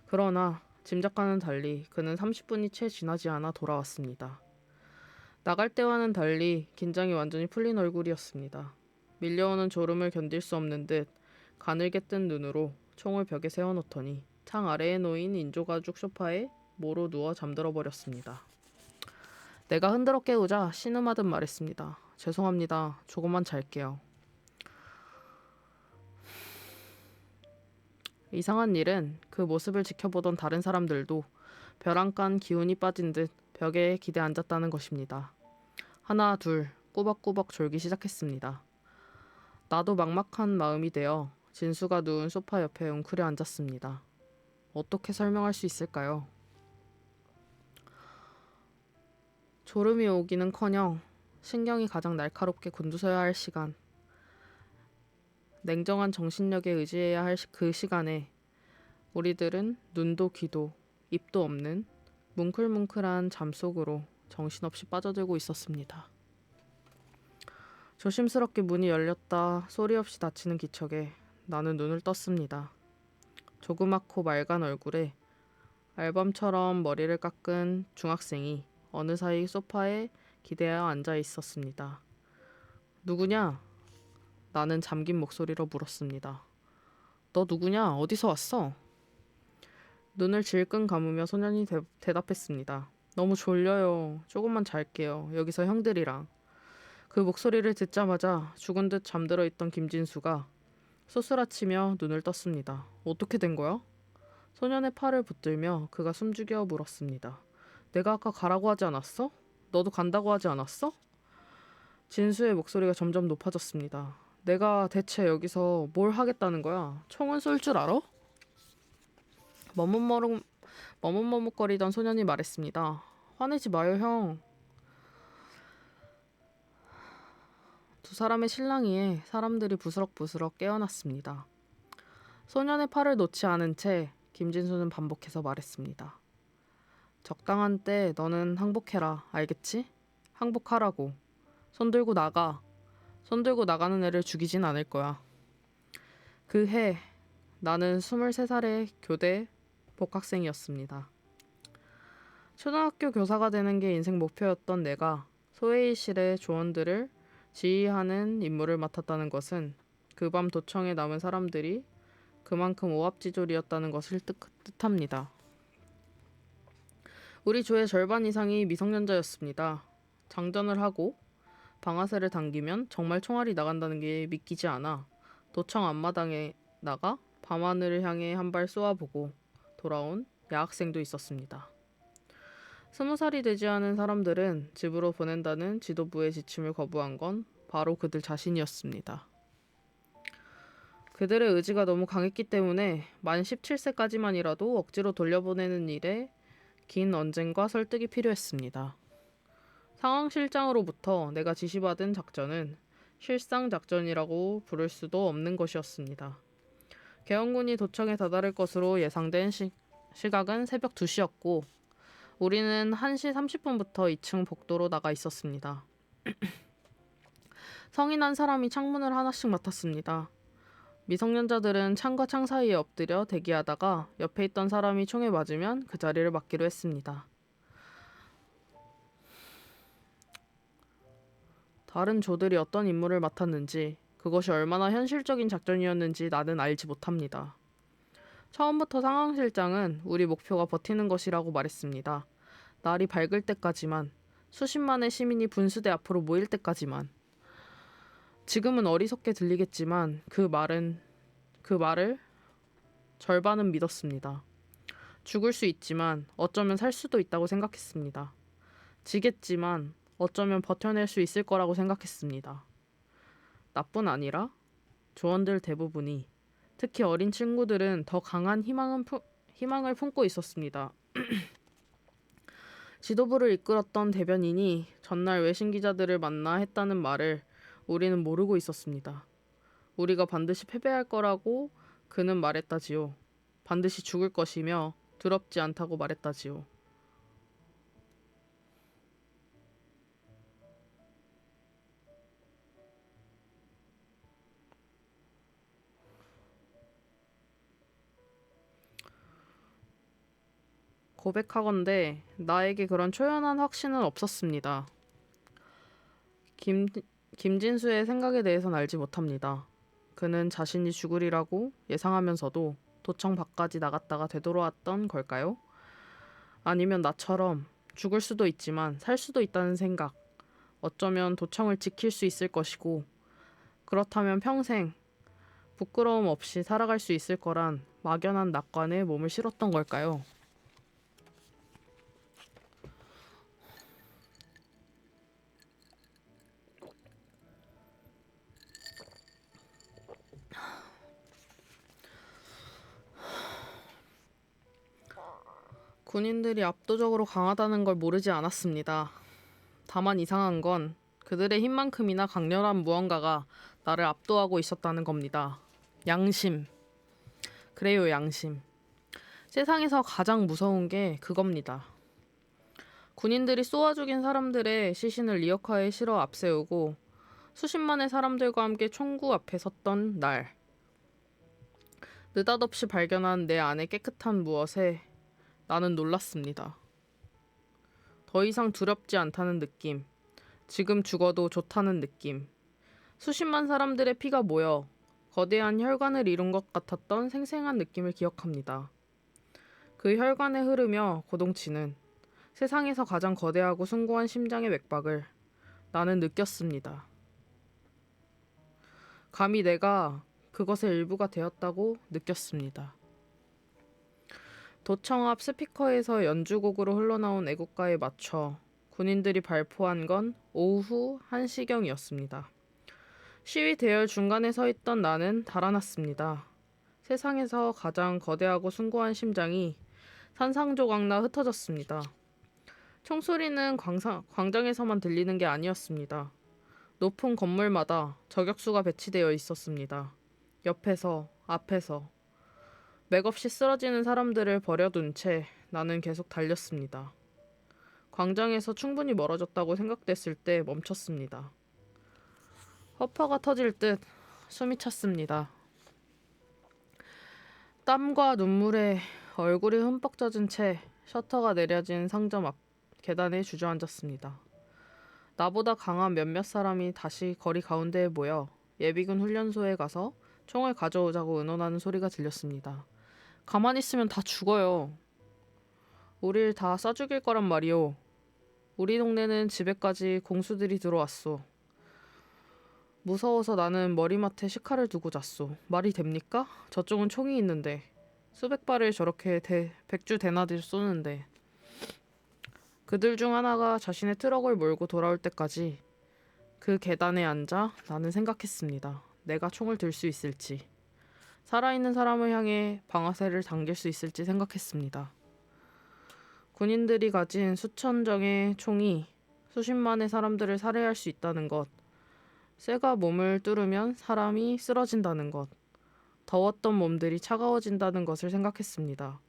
그러나 짐작과는 달리 그는 30분이 채 지나지 않아 돌아왔습니다. 나갈 때와는 달리 긴장이 완전히 풀린 얼굴이었습니다. 밀려오는 졸음을 견딜 수 없는 듯 가늘게 뜬 눈으로 총을 벽에 세워놓더니 창 아래에 놓인 인조가죽 소파에 모로 누워 잠들어 버렸습니다. 내가 흔들어 깨우자 신음하듯 말했습니다. 죄송합니다. 조금만 잘게요. 이상한 일은 그 모습을 지켜보던 다른 사람들도 벼랑간 기운이 빠진 듯 벽에 기대 앉았다는 것입니다. 하나 둘 꾸벅꾸벅 졸기 시작했습니다. 나도 막막한 마음이 되어 진수가 누운 소파 옆에 웅크려 앉았습니다. 어떻게 설명할 수 있을까요? 졸음이 오기는커녕 신경이 가장 날카롭게 곤두서야 할 시간, 냉정한 정신력에 의지해야 할 그 시간에 우리들은 눈도 귀도 입도 없는 뭉클뭉클한 잠 속으로 정신없이 빠져들고 있었습니다. 조심스럽게 문이 열렸다 소리 없이 닫히는 기척에 나는 눈을 떴습니다. 조그맣고 맑은 얼굴에 알밤처럼 머리를 깎은 중학생이 어느 사이 소파에 기대어 앉아 있었습니다. 누구냐? 나는 잠긴 목소리로 물었습니다. 너 누구냐? 어디서 왔어? 눈을 질끈 감으며 소년이 대답했습니다. 너무 졸려요. 조금만 잘게요. 여기서 형들이랑. 그 목소리를 듣자마자 죽은 듯 잠들어 있던 김진수가 소스라치며 눈을 떴습니다. 어떻게 된 거야? 소년의 팔을 붙들며 그가 숨죽여 물었습니다. 내가 아까 가라고 하지 않았어? 너도 간다고 하지 않았어? 진수의 목소리가 점점 높아졌습니다. 내가 대체 여기서 뭘 하겠다는 거야? 총은 쏠 줄 알아? 머뭇머뭇거리던 소년이 말했습니다. 화내지 마요, 형. 두 사람의 실랑이에 사람들이 부스럭부스럭 깨어났습니다. 소년의 팔을 놓지 않은 채 김진수는 반복해서 말했습니다. 적당한 때 너는 항복해라. 알겠지? 항복하라고. 손 들고 나가. 손 들고 나가는 애를 죽이진 않을 거야. 그 해 나는 23살의 교대 복학생이었습니다. 초등학교 교사가 되는 게 인생 목표였던 내가 소회의실의 조원들을 지휘하는 임무를 맡았다는 것은 그 밤 도청에 남은 사람들이 그만큼 오합지졸이었다는 것을 뜻합니다. 우리 조의 절반 이상이 미성년자였습니다. 장전을 하고 방아쇠를 당기면 정말 총알이 나간다는 게 믿기지 않아 도청 앞마당에 나가 밤하늘을 향해 한 발 쏘아보고 돌아온 야학생도 있었습니다. 20살이 되지 않은 사람들은 집으로 보낸다는 지도부의 지침을 거부한 건 바로 그들 자신이었습니다. 그들의 의지가 너무 강했기 때문에 만 17세까지만이라도 억지로 돌려보내는 일에 긴 언쟁과 설득이 필요했습니다. 상황실장으로부터 내가 지시받은 작전은 실상작전이라고 부를 수도 없는 것이었습니다. 개헌군이 도청에 다다를 것으로 예상된 시각은 새벽 2시였고 우리는 1시 30분부터 2층 복도로 나가 있었습니다. 성인 한 사람이 창문을 하나씩 맡았습니다. 미성년자들은 창과 창 사이에 엎드려 대기하다가 옆에 있던 사람이 총에 맞으면 그 자리를 맡기로 했습니다. 다른 조들이 어떤 임무를 맡았는지 그것이 얼마나 현실적인 작전이었는지 나는 알지 못합니다. 처음부터 상황실장은 우리 목표가 버티는 것이라고 말했습니다. 날이 밝을 때까지만, 수십만의 시민이 분수대 앞으로 모일 때까지만. 지금은 어리석게 들리겠지만 그 말을 절반은 믿었습니다. 죽을 수 있지만 어쩌면 살 수도 있다고 생각했습니다. 지겠지만 어쩌면 버텨낼 수 있을 거라고 생각했습니다. 나뿐 아니라 조원들 대부분이, 특히 어린 친구들은 더 강한 희망을 품고 있었습니다. 지도부를 이끌었던 대변인이 전날 외신 기자들을 만나 했다는 말을 우리는 모르고 있었습니다. 우리가 반드시 패배할 거라고 그는 말했다지요. 반드시 죽을 것이며 두렵지 않다고 말했다지요. 고백하건대 나에게 그런 초연한 확신은 없었습니다. 김진수의 생각에 대해서는 알지 못합니다. 그는 자신이 죽으리라고 예상하면서도 도청 밖까지 나갔다가 되돌아왔던 걸까요? 아니면 나처럼 죽을 수도 있지만 살 수도 있다는 생각, 어쩌면 도청을 지킬 수 있을 것이고 그렇다면 평생 부끄러움 없이 살아갈 수 있을 거란 막연한 낙관에 몸을 실었던 걸까요? 군인들이 압도적으로 강하다는 걸 모르지 않았습니다. 다만 이상한 건 그들의 힘만큼이나 강렬한 무언가가 나를 압도하고 있었다는 겁니다. 양심. 그래요, 양심. 세상에서 가장 무서운 게 그겁니다. 군인들이 쏘아 죽인 사람들의 시신을 리어카에 실어 앞세우고 수십만의 사람들과 함께 총구 앞에 섰던 날. 느닷없이 발견한 내 안의 깨끗한 무엇에 나는 놀랐습니다. 더 이상 두렵지 않다는 느낌. 지금 죽어도 좋다는 느낌. 수십만 사람들의 피가 모여 거대한 혈관을 이룬 것 같았던 생생한 느낌을 기억합니다. 그 혈관에 흐르며 고동치는 세상에서 가장 거대하고 숭고한 심장의 맥박을 나는 느꼈습니다. 감히 내가 그것의 일부가 되었다고 느꼈습니다. 도청 앞 스피커에서 연주곡으로 흘러나온 애국가에 맞춰 군인들이 발포한 건 오후 1시경이었습니다. 시위 대열 중간에 서 있던 나는 달아났습니다. 세상에서 가장 거대하고 숭고한 심장이 산상조각나 흩어졌습니다. 총소리는 광장에서만 들리는 게 아니었습니다. 높은 건물마다 저격수가 배치되어 있었습니다. 옆에서, 앞에서. 맥없이 쓰러지는 사람들을 버려둔 채 나는 계속 달렸습니다. 광장에서 충분히 멀어졌다고 생각됐을 때 멈췄습니다. 허파가 터질 듯 숨이 찼습니다. 땀과 눈물에 얼굴이 흠뻑 젖은 채 셔터가 내려진 상점 앞 계단에 주저앉았습니다. 나보다 강한 몇몇 사람이 다시 거리 가운데에 모여 예비군 훈련소에 가서 총을 가져오자고 의논하는 소리가 들렸습니다. 가만히 있으면 다 죽어요. 우릴 다 쏴 죽일 거란 말이오. 우리 동네는 집에까지 공수들이 들어왔소. 무서워서 나는 머리맡에 시카를 두고 잤소. 말이 됩니까? 저쪽은 총이 있는데. 수백 발을 저렇게 백주 대낮에 쏘는데. 그들 중 하나가 자신의 트럭을 몰고 돌아올 때까지 그 계단에 앉아 나는 생각했습니다. 내가 총을 들 수 있을지. 살아있는 사람을 향해 방아쇠를 당길 수 있을지 생각했습니다. 군인들이 가진 수천 정의 총이 수십만의 사람들을 살해할 수 있다는 것, 쇠가 몸을 뚫으면 사람이 쓰러진다는 것, 더웠던 몸들이 차가워진다는 것을 생각했습니다.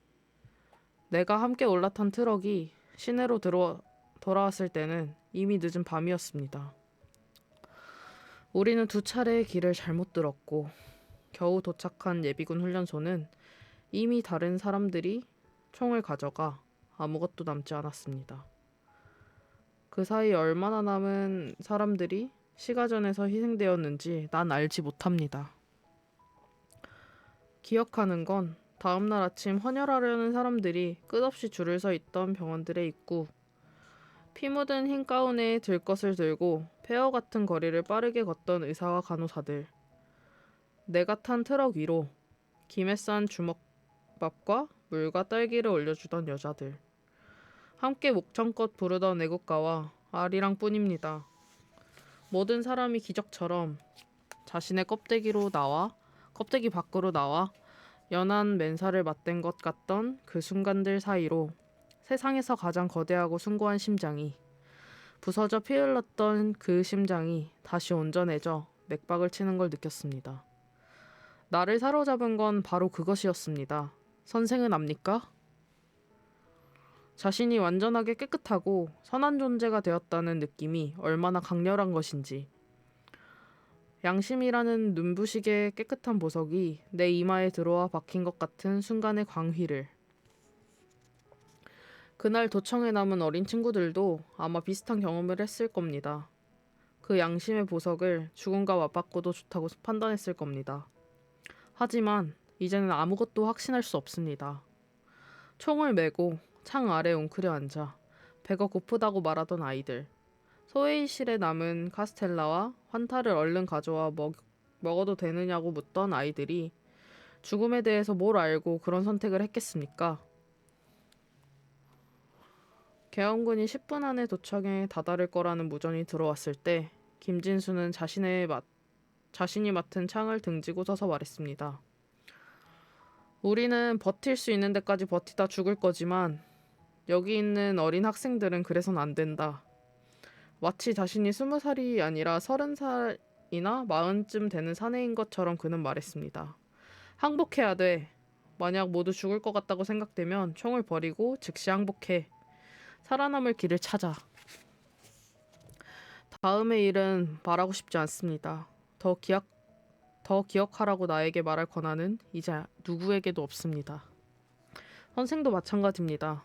내가 함께 올라탄 트럭이 시내로 돌아왔을 때는 이미 늦은 밤이었습니다. 우리는 두 차례의 길을 잘못 들었고 겨우 도착한 예비군 훈련소는 이미 다른 사람들이 총을 가져가 아무것도 남지 않았습니다. 그 사이 얼마나 남은 사람들이 시가전에서 희생되었는지 난 알지 못합니다. 기억하는 건 다음날 아침 헌혈하려는 사람들이 끝없이 줄을 서 있던 병원들의 입구, 피 묻은 흰 가운에 들것을 들고 폐허 같은 거리를 빠르게 걷던 의사와 간호사들, 내가 탄 트럭 위로 김에 싼 주먹밥과 물과 딸기를 올려주던 여자들, 함께 목청껏 부르던 애국가와 아리랑 뿐입니다. 모든 사람이 기적처럼 자신의 껍데기 밖으로 나와 연한 맨살을 맞댄 것 같던 그 순간들 사이로 세상에서 가장 거대하고 숭고한 심장이, 부서져 피 흘렀던 그 심장이 다시 온전해져 맥박을 치는 걸 느꼈습니다. 나를 사로잡은 건 바로 그것이었습니다. 선생은 압니까? 자신이 완전하게 깨끗하고 선한 존재가 되었다는 느낌이 얼마나 강렬한 것인지. 양심이라는 눈부시게 깨끗한 보석이 내 이마에 들어와 박힌 것 같은 순간의 광휘를. 그날 도청에 남은 어린 친구들도 아마 비슷한 경험을 했을 겁니다. 그 양심의 보석을 죽음과 맞바꿔도 좋다고 판단했을 겁니다. 하지만 이제는 아무것도 확신할 수 없습니다. 총을 메고 창 아래 웅크려 앉아 배가 고프다고 말하던 아이들, 소회의실에 남은 카스텔라와 환타를 얼른 가져와 먹어도 되느냐고 묻던 아이들이 죽음에 대해서 뭘 알고 그런 선택을 했겠습니까? 계엄군이 10분 안에 도청에 다다를 거라는 무전이 들어왔을 때 김진수는 자신이 맡은 창을 등지고 서서 말했습니다. 우리는 버틸 수 있는 데까지 버티다 죽을 거지만 여기 있는 어린 학생들은 그래선 안 된다. 마치 자신이 20살이 아니라 30살이나 40쯤 되는 사내인 것처럼 그는 말했습니다. 항복해야 돼. 만약 모두 죽을 것 같다고 생각되면 총을 버리고 즉시 항복해. 살아남을 길을 찾아. 다음의 일은 말하고 싶지 않습니다. 더 기억하라고 나에게 말할 권한은 이제 누구에게도 없습니다. 선생도 마찬가지입니다.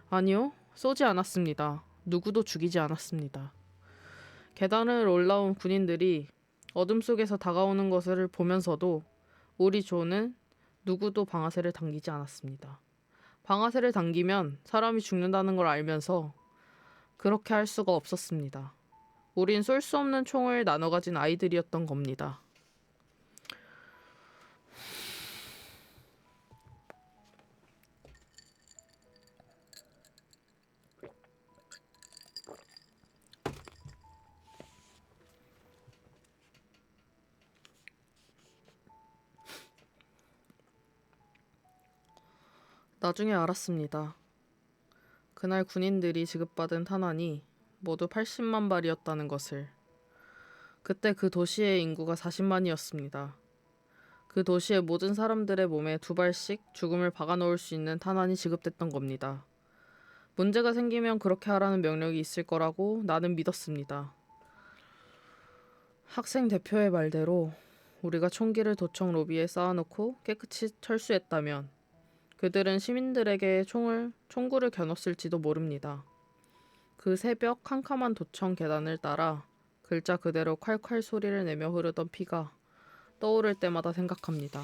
아니요, 쏘지 않았습니다. 누구도 죽이지 않았습니다. 계단을 올라온 군인들이 어둠 속에서 다가오는 것을 보면서도 우리 조는 누구도 방아쇠를 당기지 않았습니다. 방아쇠를 당기면 사람이 죽는다는 걸 알면서 그렇게 할 수가 없었습니다. 우린 쏠 수 없는 총을 나눠 가진 아이들이었던 겁니다. 나중에 알았습니다. 그날 군인들이 지급받은 탄환이 모두 80만 발이었다는 것을. 그때 그 도시의 인구가 40만이었습니다. 그 도시의 모든 사람들의 몸에 2발씩 죽음을 박아넣을 수 있는 탄환이 지급됐던 겁니다. 문제가 생기면 그렇게 하라는 명령이 있을 거라고 나는 믿었습니다. 학생 대표의 말대로 우리가 총기를 도청 로비에 쌓아놓고 깨끗이 철수했다면 그들은 시민들에게 총구를 겨눴을지도 모릅니다. 그 새벽 캄캄한 도청 계단을 따라 글자 그대로 콸콸 소리를 내며 흐르던 피가 떠오를 때마다 생각합니다.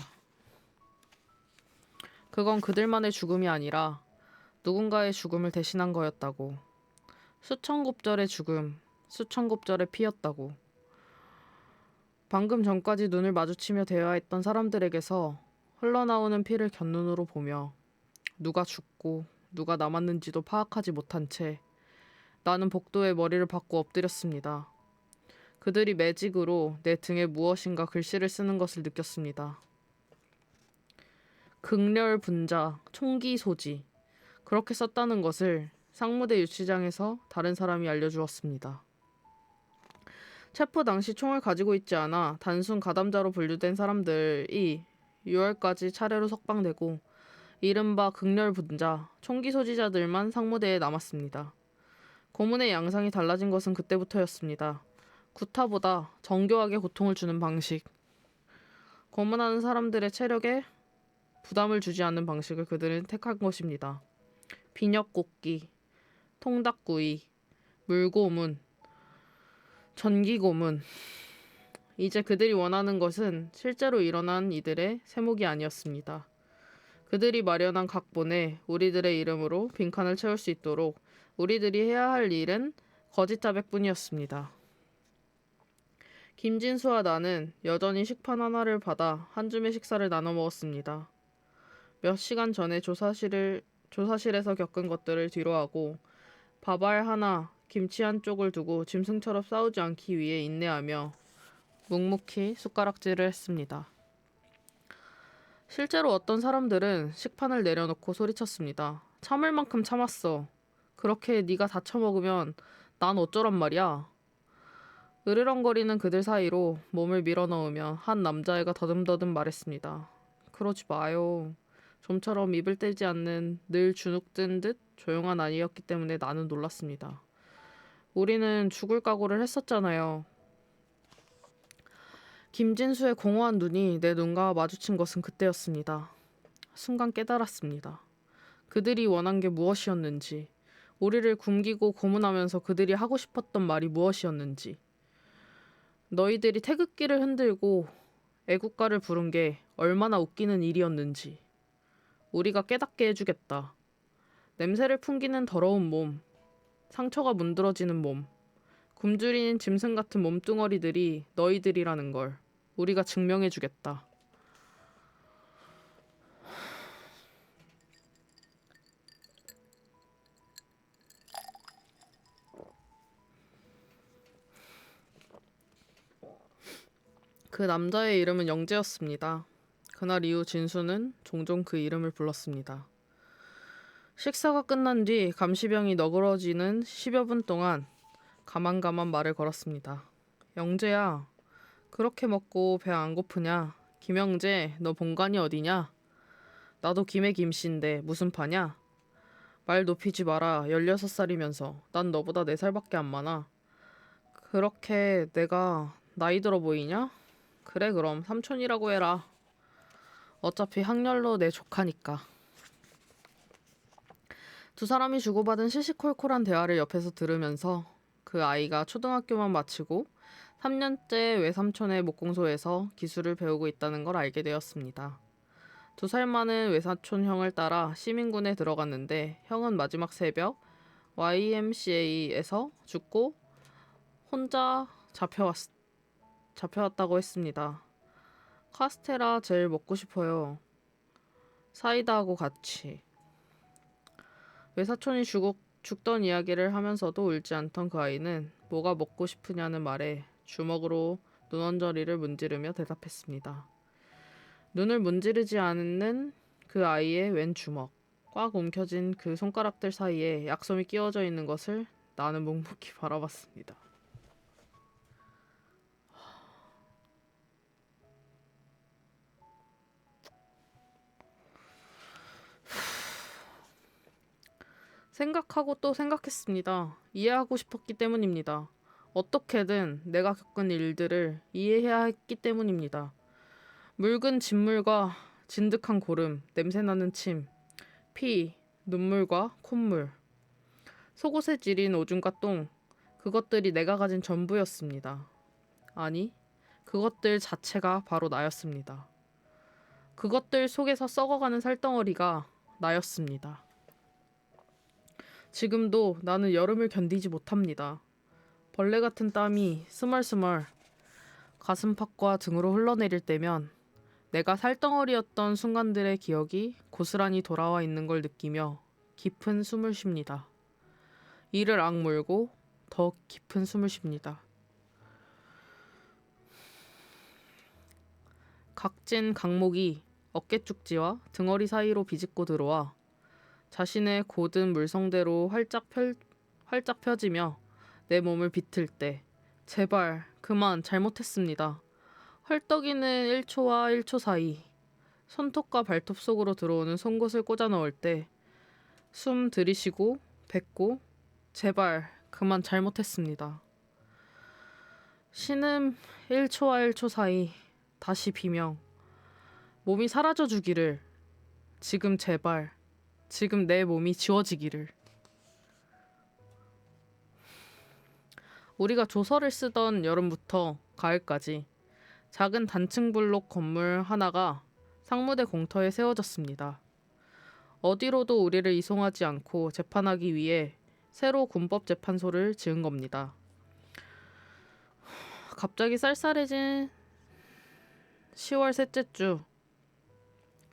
그건 그들만의 죽음이 아니라 누군가의 죽음을 대신한 거였다고. 수천 곱절의 죽음, 수천 곱절의 피였다고. 방금 전까지 눈을 마주치며 대화했던 사람들에게서 흘러나오는 피를 곁눈으로 보며 누가 죽고 누가 남았는지도 파악하지 못한 채 나는 복도에 머리를 박고 엎드렸습니다. 그들이 매직으로 내 등에 무엇인가 글씨를 쓰는 것을 느꼈습니다. 극렬 분자, 총기 소지. 그렇게 썼다는 것을 상무대 유치장에서 다른 사람이 알려주었습니다. 체포 당시 총을 가지고 있지 않아 단순 가담자로 분류된 사람들이 6월까지 차례로 석방되고 이른바 극렬 분자, 총기 소지자들만 상무대에 남았습니다. 고문의 양상이 달라진 것은 그때부터였습니다. 구타보다 정교하게 고통을 주는 방식. 고문하는 사람들의 체력에 부담을 주지 않는 방식을 그들은 택한 것입니다. 비녀 꽂기, 통닭구이, 물고문, 전기고문. 이제 그들이 원하는 것은 실제로 일어난 이들의 세목이 아니었습니다. 그들이 마련한 각본에 우리들의 이름으로 빈칸을 채울 수 있도록 우리들이 해야 할 일은 거짓 자백뿐이었습니다. 김진수와 나는 여전히 식판 하나를 받아 한 줌의 식사를 나눠 먹었습니다. 몇 시간 전에 조사실에서 겪은 것들을 뒤로하고 밥알 하나, 김치 한 쪽을 두고 짐승처럼 싸우지 않기 위해 인내하며 묵묵히 숟가락질을 했습니다. 실제로 어떤 사람들은 식판을 내려놓고 소리쳤습니다. 참을 만큼 참았어. 그렇게 네가 다 처먹으면 난 어쩌란 말이야. 으르렁거리는 그들 사이로 몸을 밀어넣으며 한 남자애가 더듬더듬 말했습니다. 그러지 마요. 좀처럼 입을 떼지 않는 늘 주눅든 듯 조용한 아이였기 때문에 나는 놀랐습니다. 우리는 죽을 각오를 했었잖아요. 김진수의 공허한 눈이 내 눈과 마주친 것은 그때였습니다. 순간 깨달았습니다. 그들이 원한 게 무엇이었는지, 우리를 굶기고 고문하면서 그들이 하고 싶었던 말이 무엇이었는지, 너희들이 태극기를 흔들고 애국가를 부른 게 얼마나 웃기는 일이었는지 우리가 깨닫게 해주겠다. 냄새를 풍기는 더러운 몸, 상처가 문드러지는 몸, 굶주린 짐승 같은 몸뚱어리들이 너희들이라는 걸 우리가 증명해주겠다. 그 남자의 이름은 영재였습니다. 그날 이후 진수는 종종 그 이름을 불렀습니다. 식사가 끝난 뒤 감시병이 너그러지는 10여 분 동안 가만가만 말을 걸었습니다. 영재야, 그렇게 먹고 배 안 고프냐? 김영재, 너 본관이 어디냐? 나도 김의 김씨인데 무슨 파냐? 말 높이지 마라. 16살이면서 난 너보다 4살밖에 안 많아. 그렇게 내가 나이 들어 보이냐? 그래 그럼 삼촌이라고 해라. 어차피 학렬로 내 조카니까. 두 사람이 주고받은 시시콜콜한 대화를 옆에서 들으면서 그 아이가 초등학교만 마치고 3년째 외삼촌의 목공소에서 기술을 배우고 있다는 걸 알게 되었습니다. 2살 많은 외사촌 형을 따라 시민군에 들어갔는데 형은 마지막 새벽 YMCA에서 죽고 혼자 잡혀왔다고 했습니다. 카스테라 제일 먹고 싶어요. 사이다하고 같이. 외사촌이 죽던 이야기를 하면서도 울지 않던 그 아이는 뭐가 먹고 싶으냐는 말에 주먹으로 눈언저리를 문지르며 대답했습니다. 눈을 문지르지 않는 그 아이의 왼 주먹, 꽉 움켜진 그 손가락들 사이에 약솜이 끼워져 있는 것을 나는 묵묵히 바라봤습니다. 생각하고 또 생각했습니다. 이해하고 싶었기 때문입니다. 어떻게든 내가 겪은 일들을 이해해야 했기 때문입니다. 묽은 진물과 진득한 고름, 냄새나는 침, 피, 눈물과 콧물, 속옷에 지린 오줌과 똥, 그것들이 내가 가진 전부였습니다. 아니, 그것들 자체가 바로 나였습니다. 그것들 속에서 썩어가는 살덩어리가 나였습니다. 지금도 나는 여름을 견디지 못합니다. 벌레 같은 땀이 스멀스멀 가슴팍과 등으로 흘러내릴 때면 내가 살덩어리였던 순간들의 기억이 고스란히 돌아와 있는 걸 느끼며 깊은 숨을 쉽니다. 이를 악물고 더 깊은 숨을 쉽니다. 각진 강목이 어깨축지와 등허리 사이로 비집고 들어와 자신의 곧은 물성대로 활짝 펴지며 내 몸을 비틀 때 제발 그만 잘못했습니다. 헐떡이는 1초와 1초 사이 손톱과 발톱 속으로 들어오는 송곳을 꽂아 넣을 때 숨 들이쉬고 뱉고 제발 그만 잘못했습니다. 쉬는 1초와 1초 사이 다시 비명 몸이 사라져 주기를 지금 제발 지금 내 몸이 지워지기를. 우리가 조서를 쓰던 여름부터 가을까지 작은 단층 블록 건물 하나가 상무대 공터에 세워졌습니다. 어디로도 우리를 이송하지 않고 재판하기 위해 새로 군법재판소를 지은 겁니다. 갑자기 쌀쌀해진 10월 셋째 주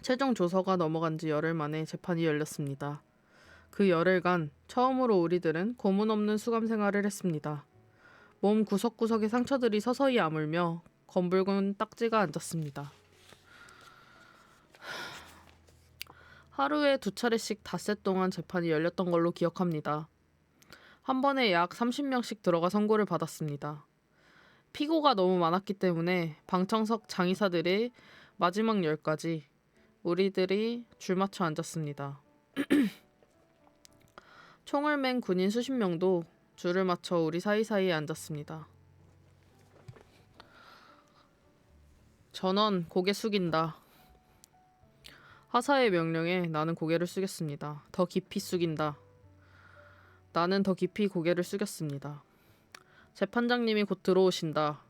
최종 조서가 넘어간 지 열흘 만에 재판이 열렸습니다. 그 열흘간 처음으로 우리들은 고문 없는 수감 생활을 했습니다. 몸 구석구석에 상처들이 서서히 아물며 검붉은 딱지가 앉았습니다. 하루에 2차례씩 닷새 동안 재판이 열렸던 걸로 기억합니다. 한 번에 약 30명씩 들어가 선고를 받았습니다. 피고가 너무 많았기 때문에 방청석 장의사들의 마지막 열까지 우리들이 줄 맞춰 앉았습니다. 총을 맨 군인 수십 명도 줄을 맞춰 우리 사이사이에 앉았습니다. 전원 고개 숙인다. 하사의 명령에 나는 고개를 숙였습니다. 더 깊이 숙인다. 나는 더 깊이 고개를 숙였습니다. 재판장님이 곧 들어오신다.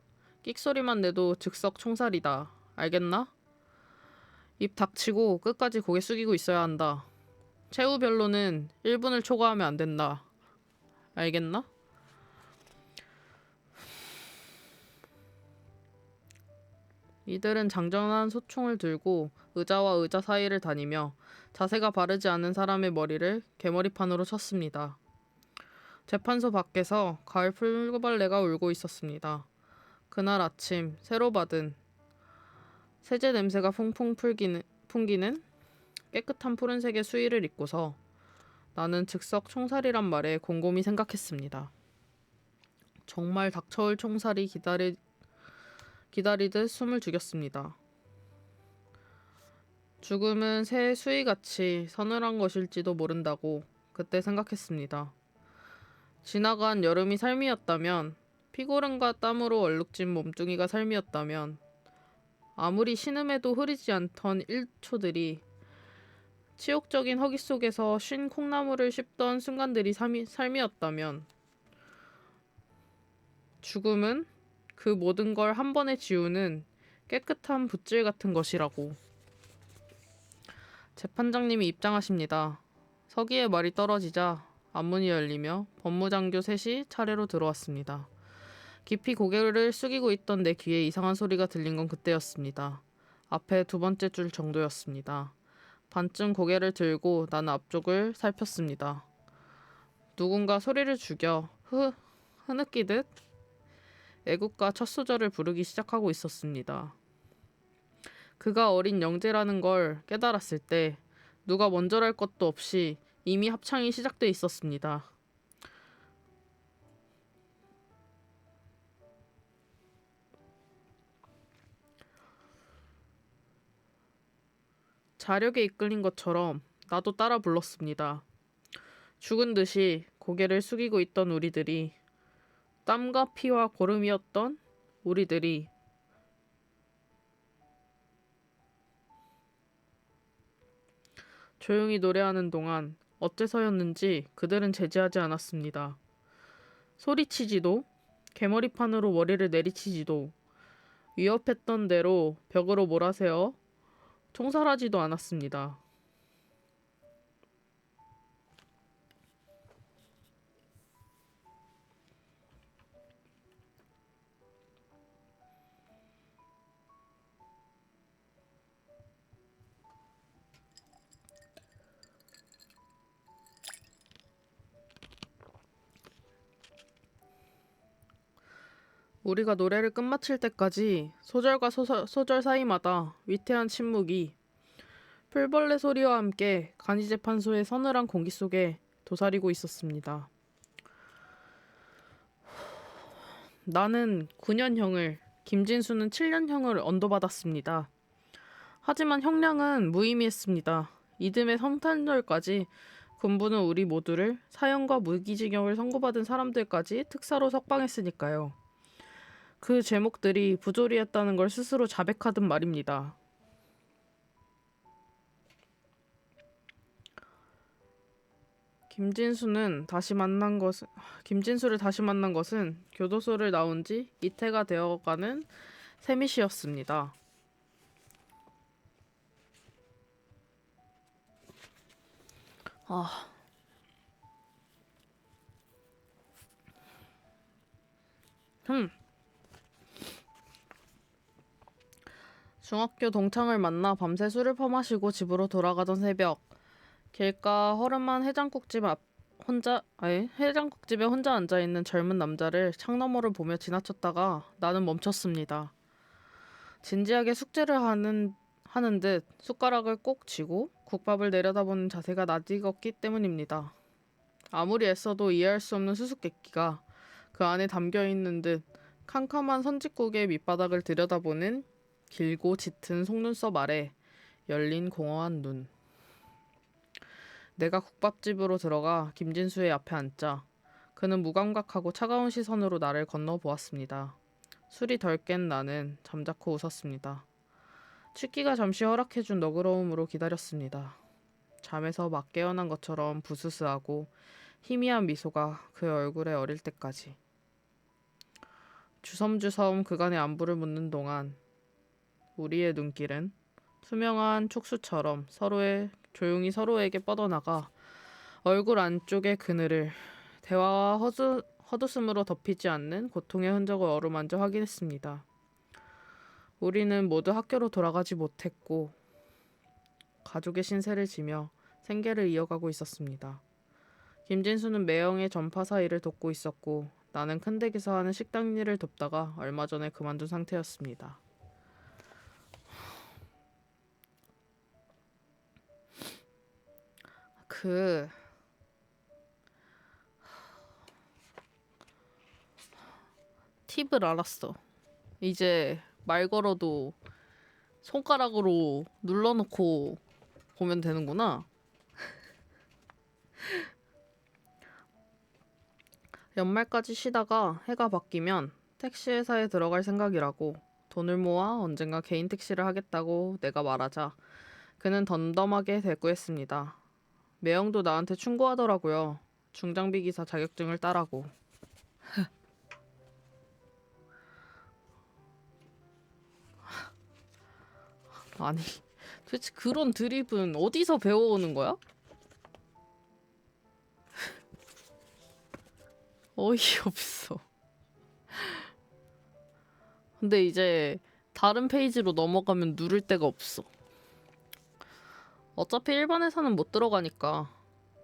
끽소리만 내도 즉석 총살이다. 알겠나? 입 닥치고 끝까지 고개 숙이고 있어야 한다. 최후 변론은 1분을 초과하면 안 된다. 알겠나? 이들은 장전한 소총을 들고 의자와 의자 사이를 다니며 자세가 바르지 않은 사람의 머리를 개머리판으로 쳤습니다. 재판소 밖에서 가을 풀벌레가 울고 있었습니다. 그날 아침 새로 받은 세제 냄새가 풍풍 풍기는 깨끗한 푸른색의 수의를 입고서 나는 즉석 총살이란 말에 곰곰이 생각했습니다. 정말 닥쳐올 총살이 기다리듯 숨을 죽였습니다. 죽음은 새의 수위같이 서늘한 것일지도 모른다고 그때 생각했습니다. 지나간 여름이 삶이었다면, 피고름과 땀으로 얼룩진 몸뚱이가 삶이었다면, 아무리 신음해도 흐리지 않던 일초들이 치욕적인 허기 속에서 쉰 콩나물을 씹던 순간들이 삶이었다면, 죽음은 그 모든 걸 한 번에 지우는 깨끗한 붓질 같은 것이라고. 재판장님이 입장하십니다. 서기의 말이 떨어지자 앞문이 열리며 법무장교 셋이 차례로 들어왔습니다. 깊이 고개를 숙이고 있던 내 귀에 이상한 소리가 들린 건 그때였습니다. 앞에 두 번째 줄 정도였습니다. 반쯤 고개를 들고 나는 앞쪽을 살폈습니다. 누군가 소리를 죽여 흐느끼듯 애국가 첫 소절을 부르기 시작하고 있었습니다. 그가 어린 영재라는 걸 깨달았을 때 누가 먼저랄 것도 없이 이미 합창이 시작돼 있었습니다. 자력에 이끌린 것처럼 나도 따라 불렀습니다. 죽은 듯이 고개를 숙이고 있던 우리들이, 땀과 피와 고름이었던 우리들이 조용히 노래하는 동안 어째서였는지 그들은 제지하지 않았습니다. 소리치지도, 개머리판으로 머리를 내리치지도, 위협했던 대로 벽으로 몰아세워 총살하지도 않았습니다. 우리가 노래를 끝마칠 때까지 소절과 소절 사이마다 위태한 침묵이 풀벌레 소리와 함께 간이재판소의 서늘한 공기 속에 도사리고 있었습니다. 나는 9년형을, 김진수는 7년형을 언도받았습니다. 하지만 형량은 무의미했습니다. 이듬해 성탄절까지 군부는 우리 모두를 사형과 무기징역을 선고받은 사람들까지 특사로 석방했으니까요. 그 제목들이 부조리했다는 걸 스스로 자백하듯 말입니다. 김진수를 다시 만난 것은 교도소를 나온 지 이태가 되어가는 세미씨였습니다. 중학교 동창을 만나 밤새 술을 퍼마시고 집으로 돌아가던 새벽, 길가 허름한 해장국집에 혼자 앉아있는 젊은 남자를 창너머를 보며 지나쳤다가 나는 멈췄습니다. 진지하게 숙제를 하는 듯 숟가락을 꼭 쥐고 국밥을 내려다보는 자세가 낯익었기 때문입니다. 아무리 애써도 이해할 수 없는 수수께끼가 그 안에 담겨있는 듯 캄캄한 선짓국의 밑바닥을 들여다보는 길고 짙은 속눈썹 아래 열린 공허한 눈. 내가 국밥집으로 들어가 김진수의 앞에 앉자 그는 무감각하고 차가운 시선으로 나를 건너보았습니다. 술이 덜 깬 나는 잠자코 웃었습니다. 취기가 잠시 허락해준 너그러움으로 기다렸습니다. 잠에서 막 깨어난 것처럼 부스스하고 희미한 미소가 그의 얼굴에 어릴 때까지. 주섬주섬 그간의 안부를 묻는 동안 우리의 눈길은 투명한 촉수처럼 조용히 서로에게 뻗어나가 얼굴 안쪽의 그늘을 대화와 헛웃음으로 덮이지 않는 고통의 흔적을 어루만져 확인했습니다. 우리는 모두 학교로 돌아가지 못했고 가족의 신세를 지며 생계를 이어가고 있었습니다. 김진수는 매형의 전파사 일을 돕고 있었고 나는 큰 댁에서 하는 식당 일을 돕다가 얼마 전에 그만둔 상태였습니다. 팁을 알았어. 이제 말 걸어도 손가락으로 눌러놓고 보면 되는구나. 연말까지 쉬다가 해가 바뀌면 택시 회사에 들어갈 생각이라고 돈을 모아 언젠가 개인 택시를 하겠다고 내가 말하자 그는 덤덤하게 대꾸했습니다. 매형도 나한테 충고하더라고요. 중장비 기사 자격증을 따라고. 아니, 도대체 그런 드립은 어디서 배워오는 거야? 어이없어. 근데 이제 다른 페이지로 넘어가면 누를 데가 없어. 어차피 일반회사는 못 들어가니까.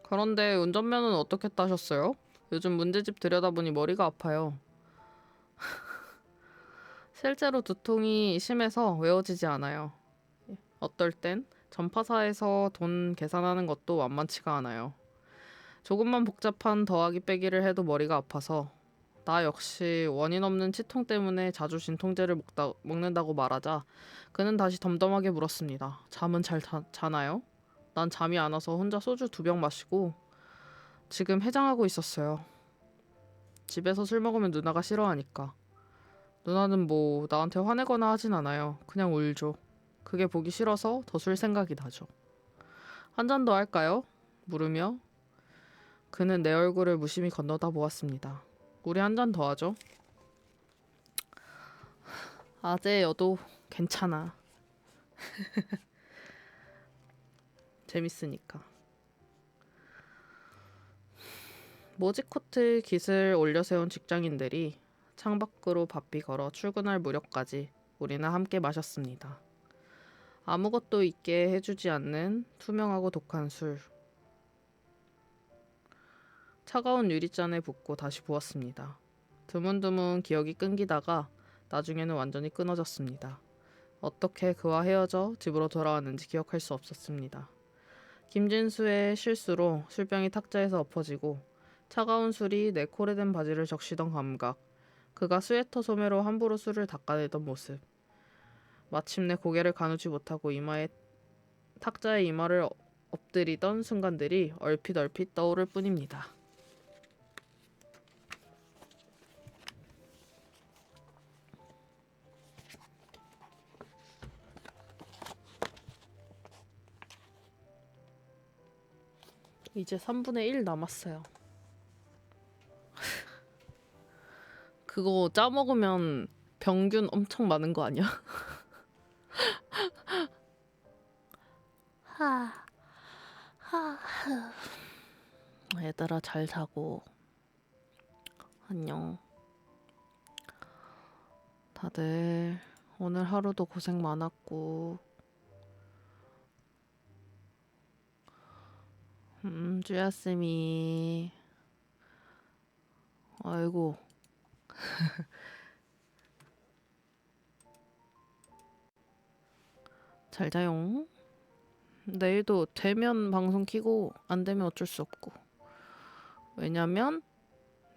그런데 운전면허는 어떻게 따셨어요? 요즘 문제집 들여다보니 머리가 아파요. 실제로 두통이 심해서 외워지지 않아요. 어떨 땐 전파사에서 돈 계산하는 것도 만만치가 않아요. 조금만 복잡한 더하기 빼기를 해도 머리가 아파서 나 역시 원인 없는 치통 때문에 자주 진통제를 먹는다고 말하자 그는 다시 덤덤하게 물었습니다. 잠은 잘 자나요? 난 잠이 안 와서 혼자 소주 2병 마시고 지금 해장하고 있었어요. 집에서 술 먹으면 누나가 싫어하니까. 누나는 뭐 나한테 화내거나 하진 않아요. 그냥 울죠. 그게 보기 싫어서 더 술 생각이 나죠. 한 잔 더 할까요? 물으며 그는 내 얼굴을 무심히 건너다 보았습니다. 우리 한 잔 더 하죠. 아재여도 괜찮아. 재밌으니까. 모지코트 깃을 올려 세운 직장인들이 창밖으로 바삐 걸어 출근할 무렵까지 우리는 함께 마셨습니다. 아무것도 있게 해주지 않는 투명하고 독한 술. 차가운 유리잔에 붓고 다시 부었습니다. 드문드문 기억이 끊기다가 나중에는 완전히 끊어졌습니다. 어떻게 그와 헤어져 집으로 돌아왔는지 기억할 수 없었습니다. 김진수의 실수로 술병이 탁자에서 엎어지고 차가운 술이 내 코레된 바지를 적시던 감각. 그가 스웨터 소매로 함부로 술을 닦아내던 모습. 마침내 고개를 가누지 못하고 탁자에 이마를 엎드리던 순간들이 얼핏 떠오를 뿐입니다. 이제 3분의 1 남았어요. 그거 짜먹으면 병균 엄청 많은 거 아니야? 얘들아 잘 자고 안녕. 다들 오늘 하루도 고생 많았고 쭈야쌤이 아이고 잘 자용. 내일도 되면 방송 키고 안 되면 어쩔 수 없고. 왜냐면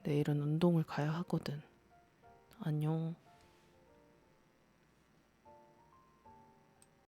내일은 운동을 가야 하거든. 안녕.